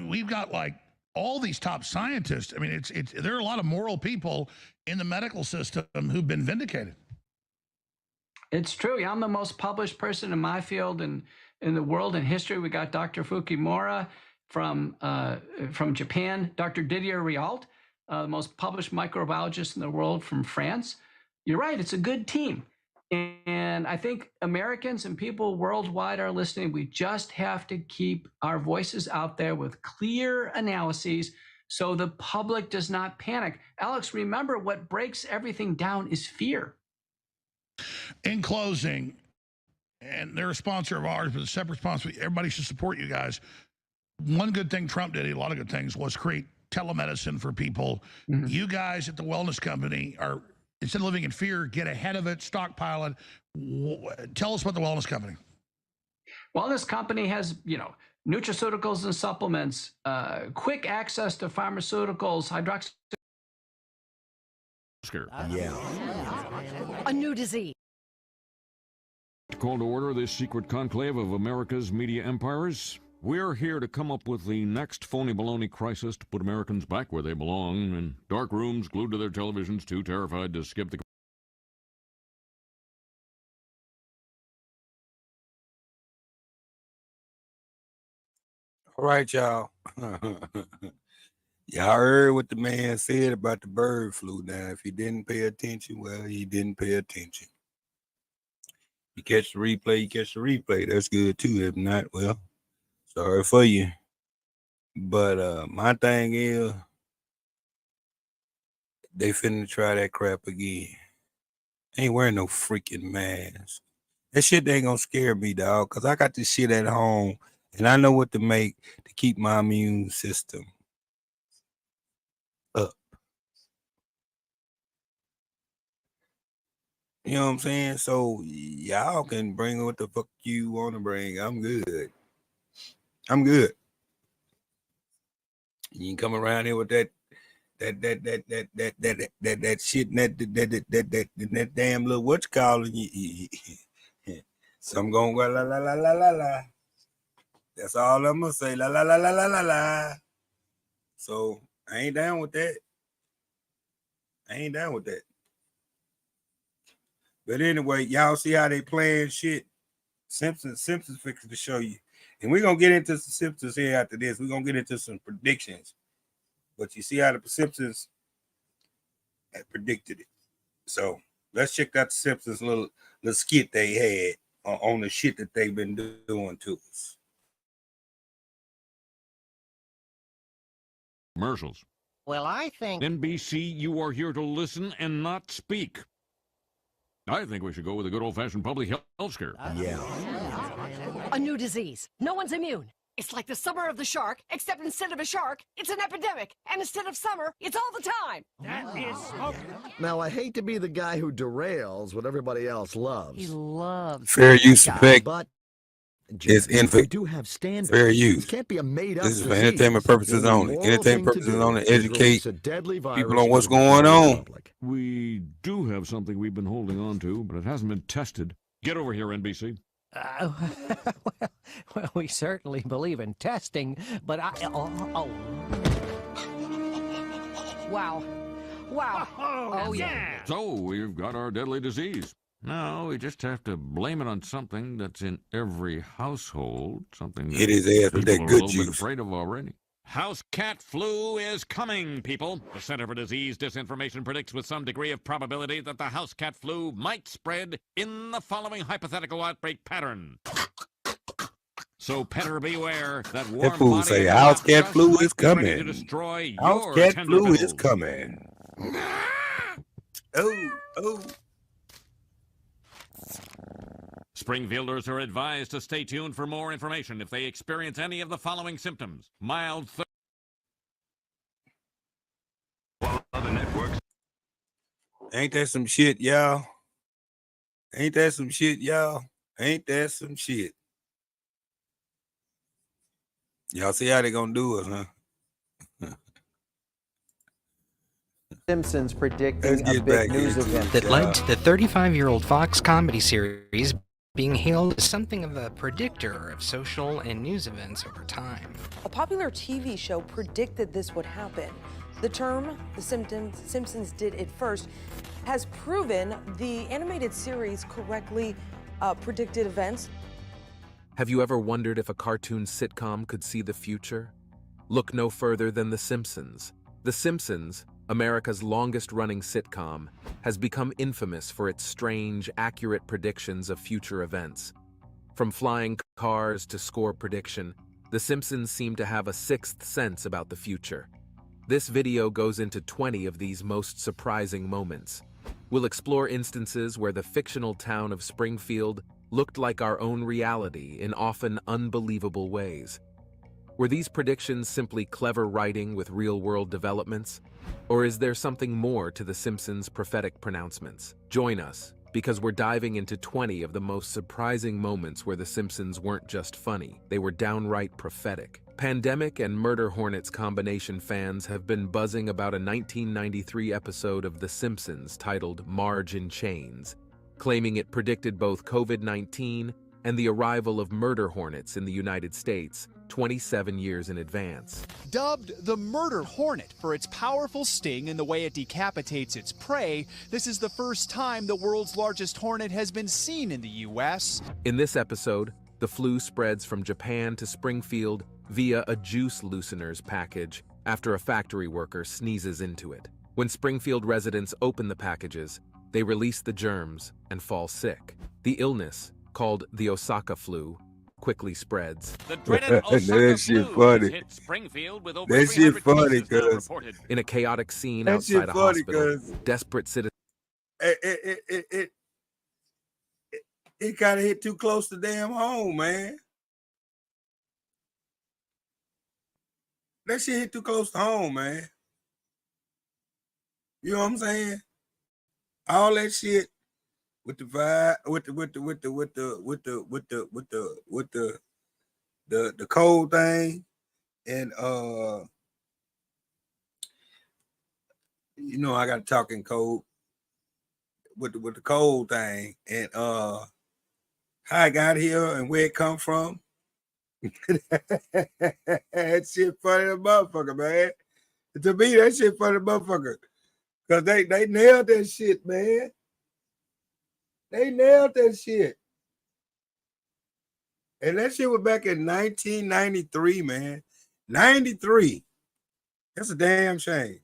we've got like all these top scientists. I mean, there are a lot of moral people in the medical system who've been vindicated. It's true. Yeah, I'm the most published person in my field and in the world in history. We got Dr. Fukimura from Japan, Dr. Didier Riault, the most published microbiologist in the world from France. You're right. It's a good team. And I think Americans and people worldwide are listening. We just have to keep our voices out there with clear analyses so the public does not panic. Alex, remember, what breaks everything down is fear. In closing, and they're a sponsor of ours, but a separate sponsor, everybody should support you guys. One good thing Trump did, a lot of good things, was create telemedicine for people. Mm-hmm. You guys at the Wellness Company are, instead of living in fear, get ahead of it, stockpile it. Tell us about the Wellness Company. Wellness Company has, nutraceuticals and supplements, quick access to pharmaceuticals, hydroxy. A new disease. Call to order this secret conclave of America's media empires. We're here to come up with the next phony baloney crisis to put Americans back where they belong, in dark rooms glued to their televisions, too terrified to skip the... All right, y'all. Y'all heard what the man said about the bird flu. Now, if he didn't pay attention, well, he didn't pay attention. You catch the replay, you catch the replay. That's good, too. If not, well, sorry for you. But my thing is, they finna try that crap again. Ain't wearing no freaking mask. That shit ain't gonna scare me, dog, because I got this shit at home, and I know what to make to keep my immune system up. You know what I'm saying? So y'all can bring what the fuck you want to bring. I'm good. I'm good. You can come around here with that shit, that damn little what you calling you. So I'm gonna go la la la la la la. That's all I'm gonna say. La la la la la la la. So I ain't down with that. But anyway, y'all see how they playing shit. Simpsons fixing to show you. And we're gonna get into some Simpsons here after this. We're gonna get into some predictions. But you see how the Simpsons had predicted it. So let's check out the Simpsons little skit they had on the shit that they've been doing to us. Commercials. Well, I think... NBC, you are here to listen and not speak. I think we should go with a good old-fashioned public health scare. A new disease. No one's immune. It's like the summer of the shark, except instead of a shark, it's an epidemic. And instead of summer, it's all the time. That is smoking. Now, I hate to be the guy who derails what everybody else loves. He loves fair use effect. But it's we do have standards. Fair use. It can't be a made-up This is for disease. entertainment purposes only. Entertainment purposes only. Educate people on what's going on. We do have something we've been holding on to, but it hasn't been tested. Get over here, NBC. Well, we certainly believe in testing, but Wow. Oh, yeah. So, we've got our deadly disease. Now, we just have to blame it on something that's in every household, something that Hit his ass with that people are a good little bit juice. afraid of already. House cat flu is coming, people. The Center for Disease Disinformation predicts with some degree of probability that the house cat flu might spread in the following hypothetical outbreak pattern. So better beware that warm fool body say, and house cat dust flu might is be ready coming. to destroy House your cat tender flu is pickles. coming. Oh. Springfielders are advised to stay tuned for more information if they experience any of the following symptoms. Mild Other networks. Ain't that some shit, y'all? Ain't that some shit? Y'all see how they gonna do us, huh? Simpsons Let's predicting a get back big news into event it, that y'all. led to the 35-year-old Fox comedy series being hailed as something of a predictor of social and news events over time. A popular TV show predicted this would happen. The term, The Simpsons did it first, has proven the animated series correctly predicted events. Have you ever wondered if a cartoon sitcom could see the future? Look no further than The Simpsons. The Simpsons, America's longest-running sitcom, has become infamous for its strange, accurate predictions of future events. From flying cars to score prediction, The Simpsons seem to have a sixth sense about the future. This video goes into 20 of these most surprising moments. We'll explore instances where the fictional town of Springfield looked like our own reality in often unbelievable ways. Were these predictions simply clever writing with real-world developments? Or is there something more to The Simpsons' prophetic pronouncements? Join us, because we're diving into 20 of the most surprising moments where The Simpsons weren't just funny, they were downright prophetic. Pandemic and Murder Hornets combination fans have been buzzing about a 1993 episode of The Simpsons titled Marge in Chains, claiming it predicted both COVID-19 and the arrival of murder hornets in the United States 27 years in advance. Dubbed the Murder Hornet for its powerful sting and the way it decapitates its prey, this is the first time the world's largest hornet has been seen in the U.S. In this episode, the flu spreads from Japan to Springfield via a juice looseners package after a factory worker sneezes into it. When Springfield residents open the packages, they release the germs and fall sick. The illness, called the Osaka flu, quickly spreads. The dreaded Osaka flu has hit Springfield with over 300 cases now reported. In a chaotic scene outside a hospital, desperate citizens... It kind of hit too close to damn home, man. That shit hit too close to home, man. You know what I'm saying? All that shit with the vibe, with the cold thing, and you know I got to talk in code with the cold thing, and how I got here and where it come from. That shit funny as a motherfucker, man. To me, that shit funny as a motherfucker. Cause they nailed that shit, man. They nailed that shit. And that shit was back in 1993, man. 93. That's a damn shame.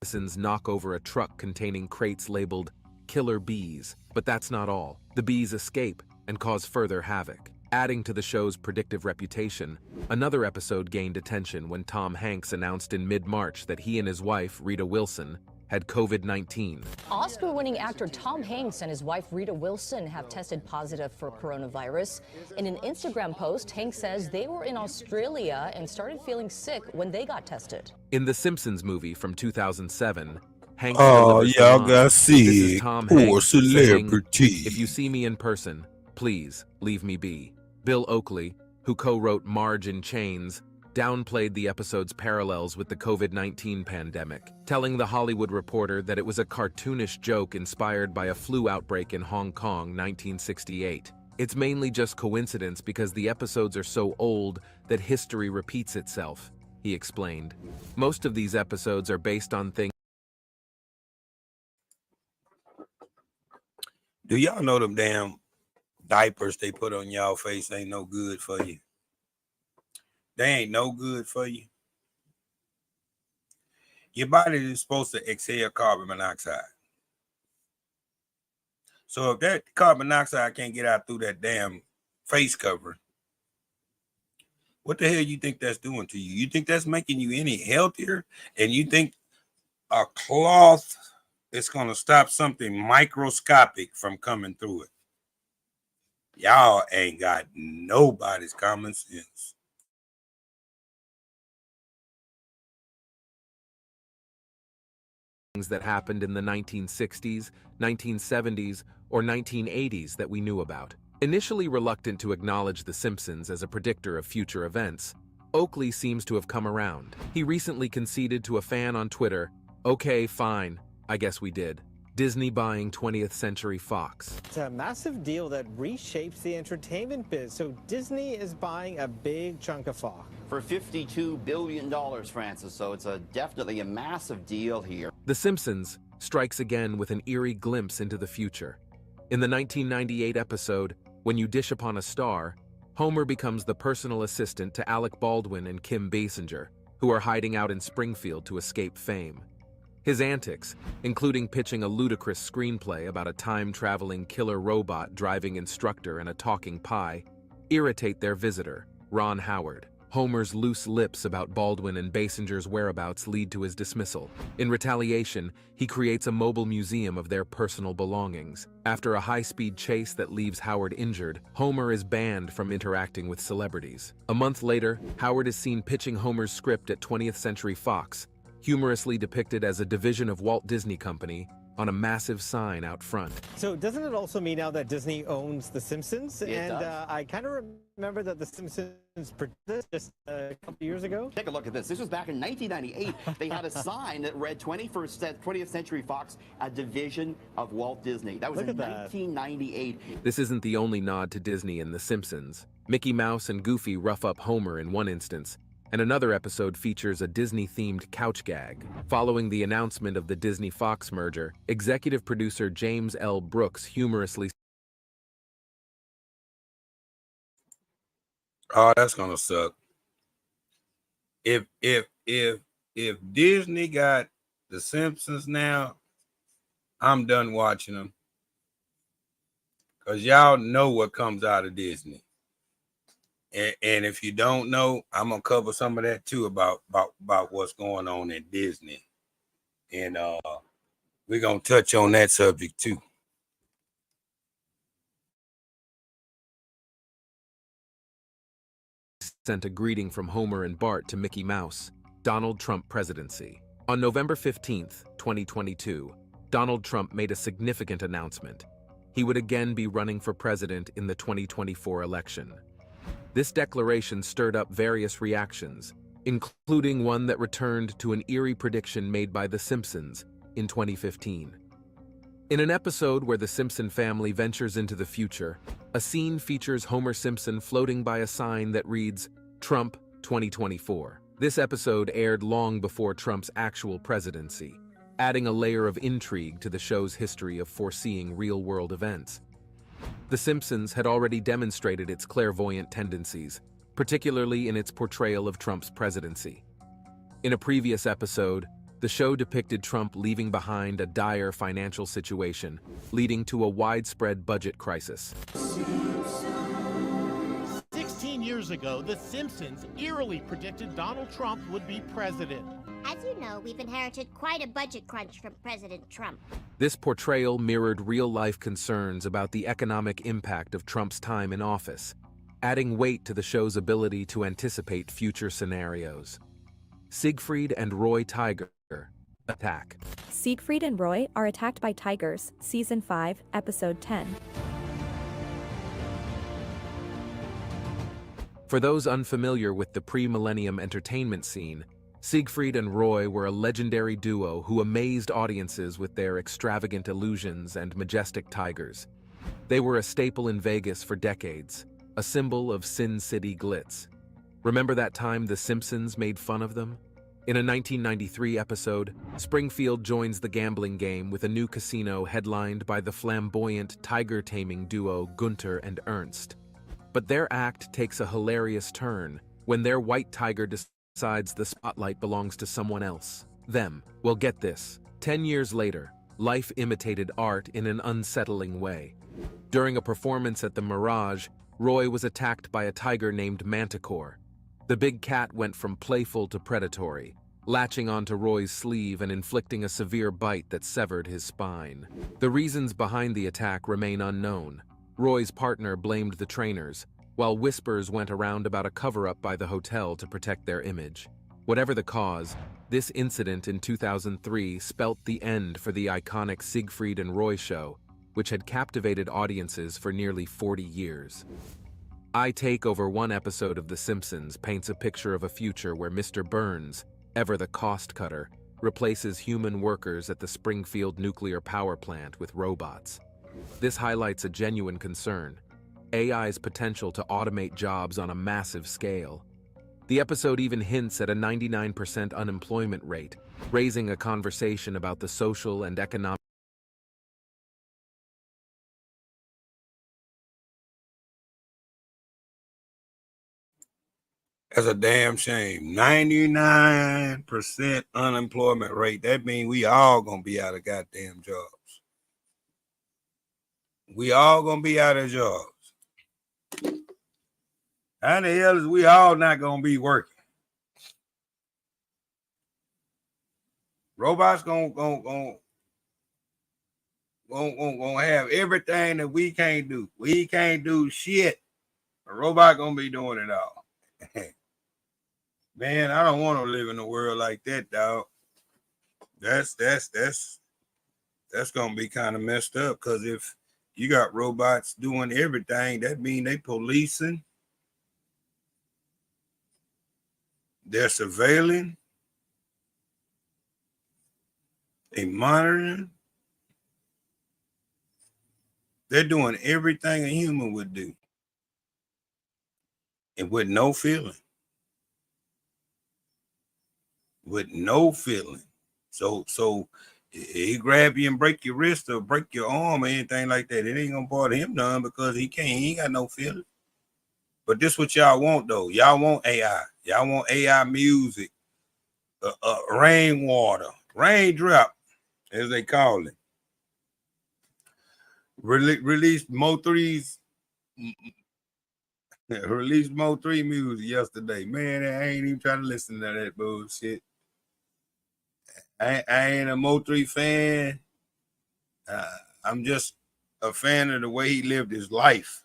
Citizens knock over a truck containing crates labeled killer bees, but that's not all. The bees escape and cause further havoc. Adding to the show's predictive reputation, another episode gained attention when Tom Hanks announced in mid-March that he and his wife, Rita Wilson, had COVID-19. Oscar-winning actor Tom Hanks and his wife Rita Wilson have tested positive for coronavirus. In an Instagram post, Hanks says they were in Australia and started feeling sick when they got tested. In the Simpsons movie from 2007, Hanks y'all gotta see this is Tom Hanks celebrity. Saying, "If you see me in person, please leave me be." Bill Oakley, who co-wrote Marge in Chains, downplayed the episode's parallels with the COVID-19 pandemic, telling The Hollywood Reporter that it was a cartoonish joke inspired by a flu outbreak in Hong Kong 1968. It's mainly just coincidence because the episodes are so old that history repeats itself, he explained. Most of these episodes are based on things. Do y'all know them damn diapers they put on y'all face ain't no good for you? They ain't no good for you. Your body is supposed to exhale carbon monoxide. So if that carbon monoxide can't get out through that damn face cover, what the hell you think that's doing to you? You think that's making you any healthier? And you think a cloth is going to stop something microscopic from coming through it? Y'all ain't got nobody's common sense. That happened in the 1960s, 1970s, or 1980s that we knew about. Initially reluctant to acknowledge The Simpsons as a predictor of future events, Oakley seems to have come around. He recently conceded to a fan on Twitter, "Okay, fine, I guess we did," Disney buying 20th Century Fox. It's a massive deal that reshapes the entertainment biz. So Disney is buying a big chunk of Fox. For $52 billion, Francis, so it's definitely a massive deal here. The Simpsons strikes again with an eerie glimpse into the future. In the 1998 episode, When You Dish Upon a Star, Homer becomes the personal assistant to Alec Baldwin and Kim Basinger, who are hiding out in Springfield to escape fame. His antics, including pitching a ludicrous screenplay about a time-traveling killer robot driving instructor and a talking pie, irritate their visitor, Ron Howard. Homer's loose lips about Baldwin and Basinger's whereabouts lead to his dismissal. In retaliation, he creates a mobile museum of their personal belongings. After a high-speed chase that leaves Howard injured, Homer is banned from interacting with celebrities. A month later, Howard is seen pitching Homer's script at 20th Century Fox, humorously depicted as a division of Walt Disney Company, on a massive sign out front. So doesn't it also mean now that Disney owns The Simpsons? It does. I kind of remember that The Simpsons produced this just a couple years ago. Take a look at this. This was back in 1998. They had a sign that read 20th Century Fox, a division of Walt Disney. That was in 1998. This isn't the only nod to Disney in The Simpsons. Mickey Mouse and Goofy rough up Homer in one instance, and another episode features a Disney-themed couch gag. Following the announcement of the Disney-Fox merger, executive producer James L. Brooks humorously... Oh, that's gonna suck. If Disney got The Simpsons now, I'm done watching them. Because y'all know what comes out of Disney. And if you don't know, I'm gonna cover some of that too about what's going on at Disney, and we're gonna touch on that subject too. Sent a greeting from Homer and Bart to Mickey Mouse, Donald Trump presidency. On November 15th, 2022, Donald Trump made a significant announcement. He would again be running for president in the 2024 election. This declaration stirred up various reactions, including one that returned to an eerie prediction made by The Simpsons in 2015. In an episode where the Simpson family ventures into the future, a scene features Homer Simpson floating by a sign that reads, Trump 2024. This episode aired long before Trump's actual presidency, adding a layer of intrigue to the show's history of foreseeing real-world events. The Simpsons had already demonstrated its clairvoyant tendencies, particularly in its portrayal of Trump's presidency. In a previous episode, the show depicted Trump leaving behind a dire financial situation, leading to a widespread budget crisis. 16 years ago, The Simpsons eerily predicted Donald Trump would be president. As you know, we've inherited quite a budget crunch from President Trump. This portrayal mirrored real-life concerns about the economic impact of Trump's time in office, adding weight to the show's ability to anticipate future scenarios. Siegfried and Roy Tiger attack. Siegfried and Roy are attacked by tigers, Season 5, Episode 10. For those unfamiliar with the pre-millennium entertainment scene, Siegfried and Roy were a legendary duo who amazed audiences with their extravagant illusions and majestic tigers. They were a staple in Vegas for decades, a symbol of Sin City glitz. Remember that time The Simpsons made fun of them? In a 1993 episode, Springfield joins the gambling game with a new casino headlined by the flamboyant tiger-taming duo Gunter and Ernst. But their act takes a hilarious turn when their white tiger decides the spotlight belongs to someone else. Them. Well, get this. 10 years later, life imitated art in an unsettling way. During a performance at the Mirage, Roy was attacked by a tiger named Manticore. The big cat went from playful to predatory, latching onto Roy's sleeve and inflicting a severe bite that severed his spine. The reasons behind the attack remain unknown. Roy's partner blamed the trainers, while whispers went around about a cover-up by the hotel to protect their image. Whatever the cause, this incident in 2003 spelt the end for the iconic Siegfried and Roy show, which had captivated audiences for nearly 40 years. I Take Over one episode of The Simpsons paints a picture of a future where Mr. Burns, ever the cost cutter, replaces human workers at the Springfield nuclear power plant with robots. This highlights a genuine concern: AI's potential to automate jobs on a massive scale. The episode even hints at a 99% unemployment rate, raising a conversation about the social and economic. That's a damn shame. 99% unemployment rate. That means we all gonna be out of goddamn jobs. We all gonna be out of jobs. How the hell is we all not gonna be working? Robots gonna have everything that we can't do. We can't do shit. A robot gonna be doing it all. Man, I don't want to live in a world like that, dog. That's gonna be kind of messed up, because if you got robots doing everything, that means they policing, they're surveilling, they monitoring, they're doing everything a human would do, and with no feeling. With no feeling. So he grab you and break your wrist or break your arm or anything like that, it ain't gonna bother him none, because he ain't got no feeling. But this what y'all want though. Y'all want AI. Y'all want AI music, rainwater, raindrop, as they call it. Released Mo3's released Mo3 music yesterday. Man, I ain't even trying to listen to that bullshit. I ain't a Mo3 fan. I'm just a fan of the way he lived his life.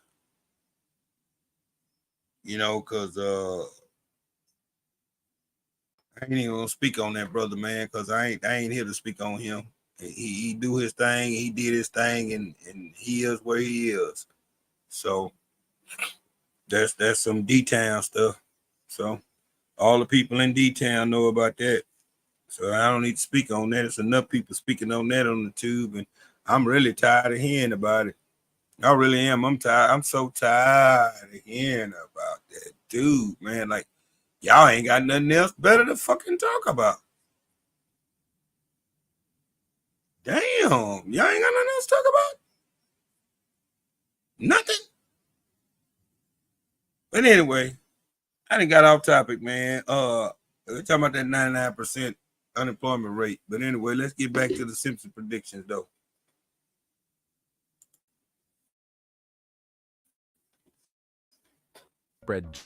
You know, because I ain't even gonna speak on that brother, man, because I ain't here to speak on him. He do his thing, he did his thing, and he is where he is. So that's some D-Town stuff. So all the people in D-Town know about that. So I don't need to speak on that. It's enough people speaking on that on the tube, and I'm really tired of hearing about it. I really am. I'm tired. I'm so tired of hearing about that dude, man. Like, y'all ain't got nothing else better to fucking talk about. Damn, y'all ain't got nothing else to talk about? Nothing? But anyway, I done got off topic, man. We're talking about that 99% unemployment rate. But anyway, let's get back to the Simpson predictions, though. Spread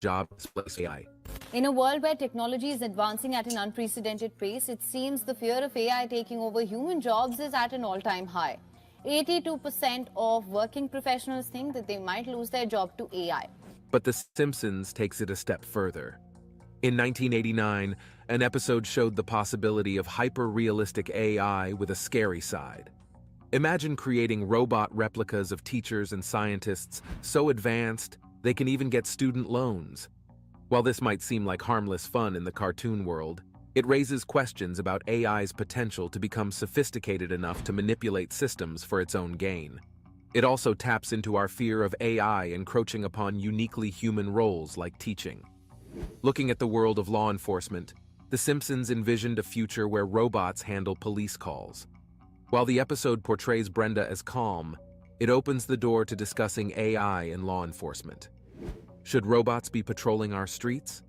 jobs plus AI. In a world where technology is advancing at an unprecedented pace, it seems the fear of AI taking over human jobs is at an all-time high. 82% of working professionals think that they might lose their job to AI. But The Simpsons takes it a step further. In 1989, an episode showed the possibility of hyper-realistic AI with a scary side. Imagine creating robot replicas of teachers and scientists so advanced they can even get student loans. While this might seem like harmless fun in the cartoon world, it raises questions about AI's potential to become sophisticated enough to manipulate systems for its own gain. It also taps into our fear of AI encroaching upon uniquely human roles like teaching. Looking at the world of law enforcement, The Simpsons envisioned a future where robots handle police calls. While the episode portrays Brenda as calm, it opens the door to discussing AI in law enforcement. Should robots be patrolling our streets?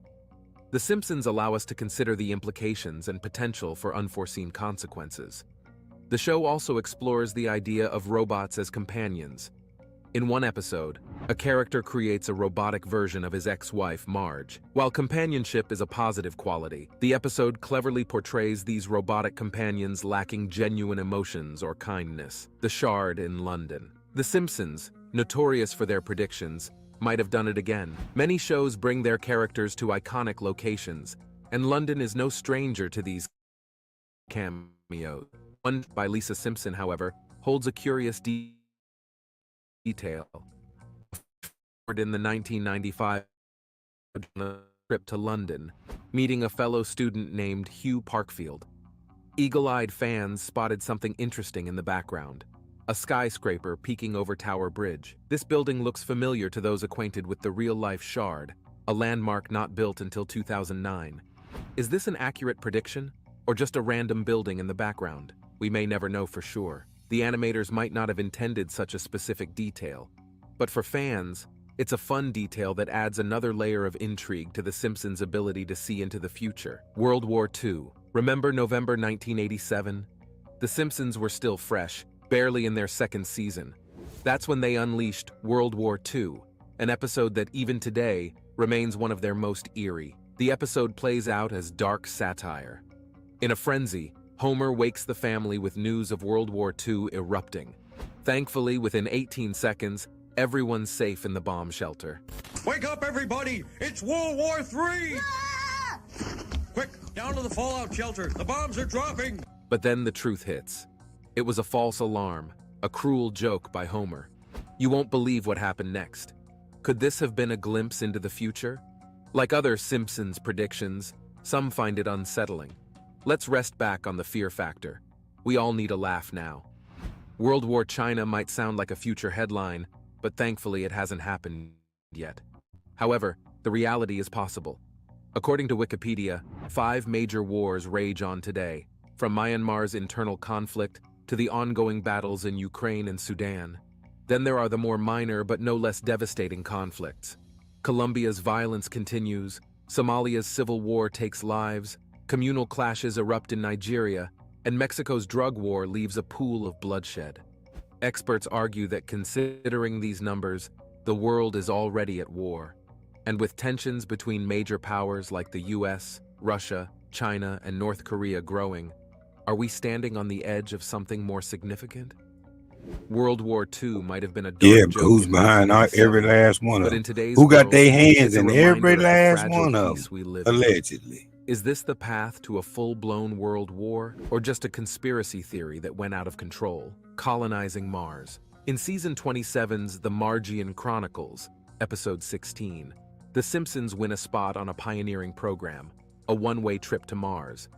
The Simpsons allow us to consider the implications and potential for unforeseen consequences. The show also explores the idea of robots as companions. In one episode, a character creates a robotic version of his ex-wife, Marge. While companionship is a positive quality, the episode cleverly portrays these robotic companions lacking genuine emotions or kindness. The Shard in London. The Simpsons, notorious for their predictions, might have done it again. Many shows bring their characters to iconic locations, and London is no stranger to these cameos. One by Lisa Simpson, however, holds a curious detail. In the 1995 trip to London, meeting a fellow student named Hugh Parkfield. Eagle-eyed fans spotted something interesting in the background. A skyscraper peeking over Tower Bridge. This building looks familiar to those acquainted with the real-life Shard, a landmark not built until 2009. Is this an accurate prediction, or just a random building in the background? We may never know for sure. The animators might not have intended such a specific detail. But for fans, it's a fun detail that adds another layer of intrigue to The Simpsons' ability to see into the future. World War II. Remember November 1987? The Simpsons were still fresh, barely in their second season. That's when they unleashed World War II, an episode that even today remains one of their most eerie. The episode plays out as dark satire. In a frenzy, Homer wakes the family with news of World War II erupting. Thankfully, within 18 seconds, everyone's safe in the bomb shelter. Wake up, everybody! It's World War III! Quick, down to the fallout shelter. The bombs are dropping! But then the truth hits. It was a false alarm, a cruel joke by Homer. You won't believe what happened next. Could this have been a glimpse into the future? Like other Simpsons predictions, some find it unsettling. Let's rest back on the fear factor. We all need a laugh now. World War China might sound like a future headline, but thankfully it hasn't happened yet. However, the reality is possible. According to Wikipedia, 5 major wars rage on today, from Myanmar's internal conflict to the ongoing battles in Ukraine and Sudan. Then there are the more minor but no less devastating conflicts. Colombia's violence continues, Somalia's civil war takes lives, communal clashes erupt in Nigeria, and Mexico's drug war leaves a pool of bloodshed. Experts argue that considering these numbers, the world is already at war. And with tensions between major powers like the US, Russia, China, and North Korea growing, are we standing on the edge of something more significant? World War II might have been a dark joke who's in behind 1987, every last one but of in them? today's Who got world, their hands it's a in reminder every of the last fragile one of peace them? we live in. Allegedly. Is this the path to a full-blown world war, or just a conspiracy theory that went out of control, colonizing Mars? In season 27's The Margian Chronicles, episode 16, The Simpsons win a spot on a pioneering program, a one-way trip to Mars.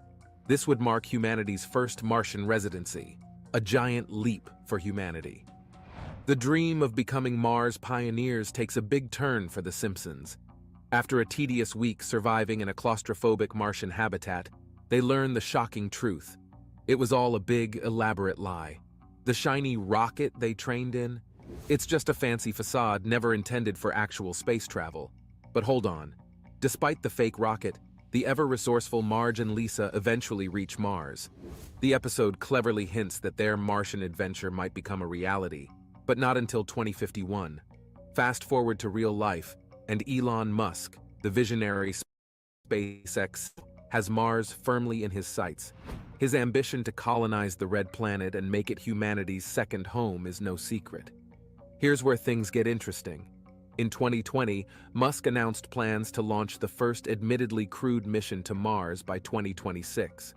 This would mark humanity's first Martian residency, a giant leap for humanity. The dream of becoming Mars pioneers takes a big turn for The Simpsons. After a tedious week surviving in a claustrophobic Martian habitat, they learn the shocking truth. It was all a big, elaborate lie. The shiny rocket they trained in? It's just a fancy facade never intended for actual space travel. But hold on. Despite the fake rocket, the ever-resourceful Marge and Lisa eventually reach Mars. The episode cleverly hints that their Martian adventure might become a reality, but not until 2051. Fast forward to real life, and Elon Musk, the visionary SpaceX, has Mars firmly in his sights. His ambition to colonize the Red Planet and make it humanity's second home is no secret. Here's where things get interesting. In 2020, Musk announced plans to launch the first admittedly crewed mission to Mars by 2026.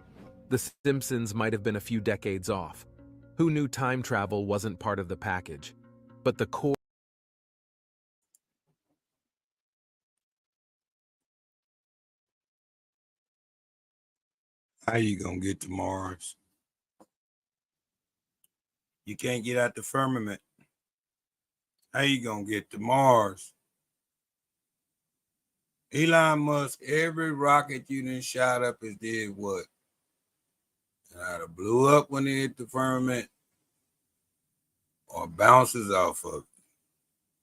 The Simpsons might have been a few decades off. Who knew time travel wasn't part of the package? But the core How you gonna get to Mars? You can't get out the firmament. How you gonna get to Mars? Elon Musk, every rocket you done shot up is did what? It either blew up when it hit the firmament or bounces off of it.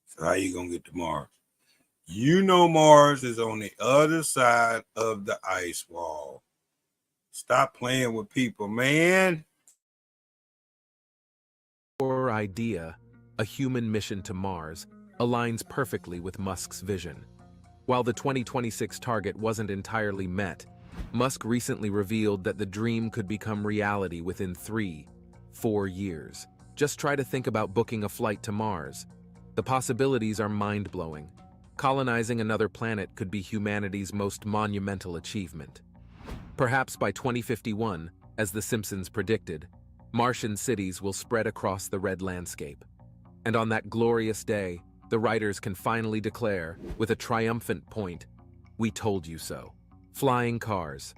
So how you gonna get to Mars? You know Mars is on the other side of the ice wall. Stop playing with people, man. core idea, a human mission to Mars, aligns perfectly with Musk's vision. While the 2026 target wasn't entirely met, Musk recently revealed that the dream could become reality within 3-4 years. Just try to think about booking a flight to Mars. The possibilities are mind-blowing. Colonizing another planet could be humanity's most monumental achievement. Perhaps by 2051, as The Simpsons predicted, Martian cities will spread across the red landscape. And on that glorious day, the writers can finally declare, with a triumphant point, We told you so. Flying cars.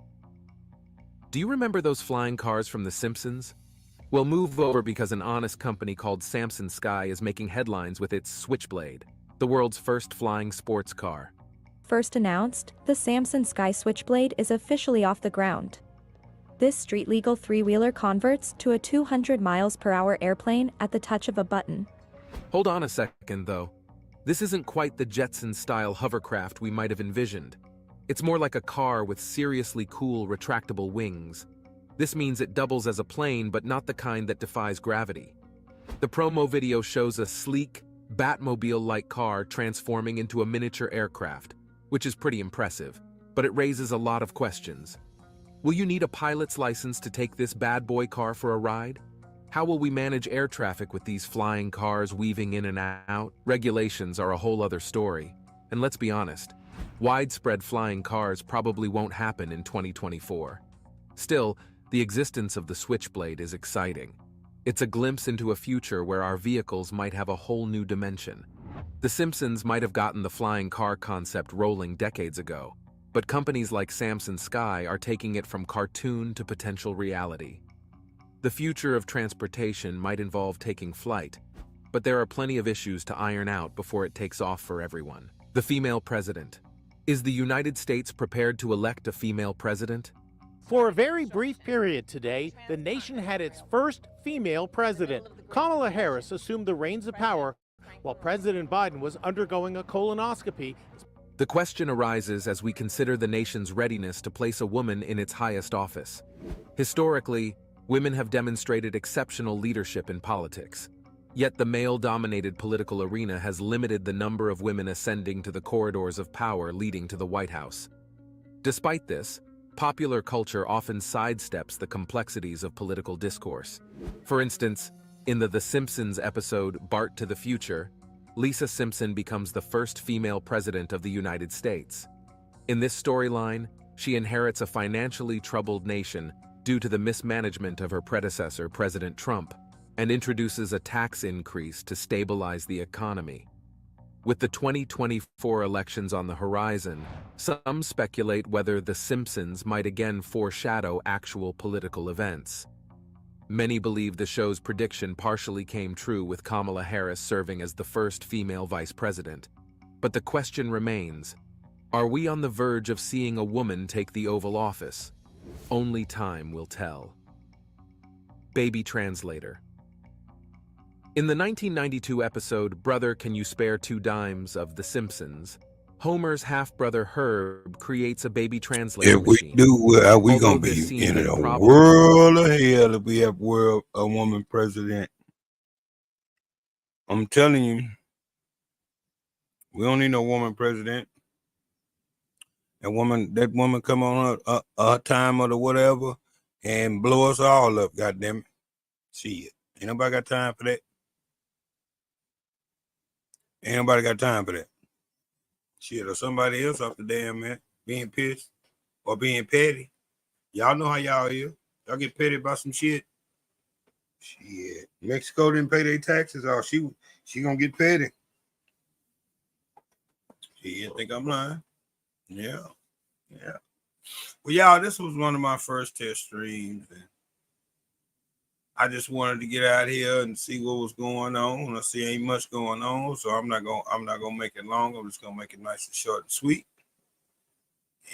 Do you remember those flying cars from The Simpsons? Well, move over because an honest company called Samson Sky is making headlines with its Switchblade, the world's first flying sports car. First announced, the Samson Sky Switchblade is officially off the ground. This street-legal three-wheeler converts to a 200 miles per hour airplane at the touch of a button. Hold on a second, though. This isn't quite the Jetson-style hovercraft we might have envisioned. It's more like a car with seriously cool retractable wings. This means it doubles as a plane, but not the kind that defies gravity. The promo video shows a sleek, Batmobile-like car transforming into a miniature aircraft, which is pretty impressive, but it raises a lot of questions. Will you need a pilot's license to take this bad boy car for a ride? How will we manage air traffic with these flying cars weaving in and out? Regulations are a whole other story. And let's be honest, widespread flying cars probably won't happen in 2024. Still, the existence of the Switchblade is exciting. It's a glimpse into a future where our vehicles might have a whole new dimension. The Simpsons might have gotten the flying car concept rolling decades ago, but companies like Samson Sky are taking it from cartoon to potential reality. The future of transportation might involve taking flight, but there are plenty of issues to iron out before it takes off for everyone. The female president. Is the United States prepared to elect a female president? For a very brief period today, the nation had its first female president. Kamala Harris assumed the reins of power while President Biden was undergoing a colonoscopy. The question arises as we consider the nation's readiness to place a woman in its highest office. Historically, women have demonstrated exceptional leadership in politics. Yet the male-dominated political arena has limited the number of women ascending to the corridors of power leading to the White House. Despite this, popular culture often sidesteps the complexities of political discourse. For instance, in the Simpsons episode Bart to the Future, Lisa Simpson becomes the first female president of the United States. In this storyline, she inherits a financially troubled nation due to the mismanagement of her predecessor, President Trump, and introduces a tax increase to stabilize the economy. With the 2024 elections on the horizon, some speculate whether The Simpsons might again foreshadow actual political events. Many believe the show's prediction partially came true with Kamala Harris serving as the first female vice president. But the question remains, are we on the verge of seeing a woman take the Oval Office? Only time will tell. Baby translator. In the 1992 episode Brother, Can You Spare Two Dimes of The Simpsons, Homer's half-brother Herb creates a baby translator machine. If we do, are we going to be in a world of hell if we have a woman president? I'm telling you, we don't need no woman president. That woman come on her time or whatever and blow us all up, goddamn it. Shit. Ain't nobody got time for that. Ain't nobody got time for that. Shit, or somebody else off the damn man being pissed or being petty. Y'all know how y'all is. Y'all get petty about some shit. Shit. Mexico didn't pay their taxes. Oh, she gonna get petty. She think I'm lying. Yeah. Well, y'all, this was one of my first test streams, and I just wanted to get out here and see what was going on. I see ain't much going on, so I'm not gonna make it long. I'm just gonna make it nice and short and sweet.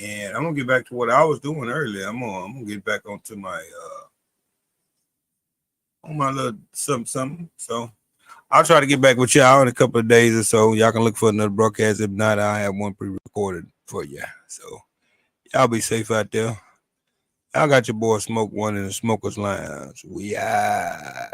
And I'm gonna get back to what I was doing earlier. I'm gonna get back onto my on my little something. So I'll try to get back with y'all in a couple of days or so. Y'all can look for another broadcast. If not, I have one pre-recorded for you. So y'all be safe out there. I got your boy Smoke One in the Smokers Lounge. We are.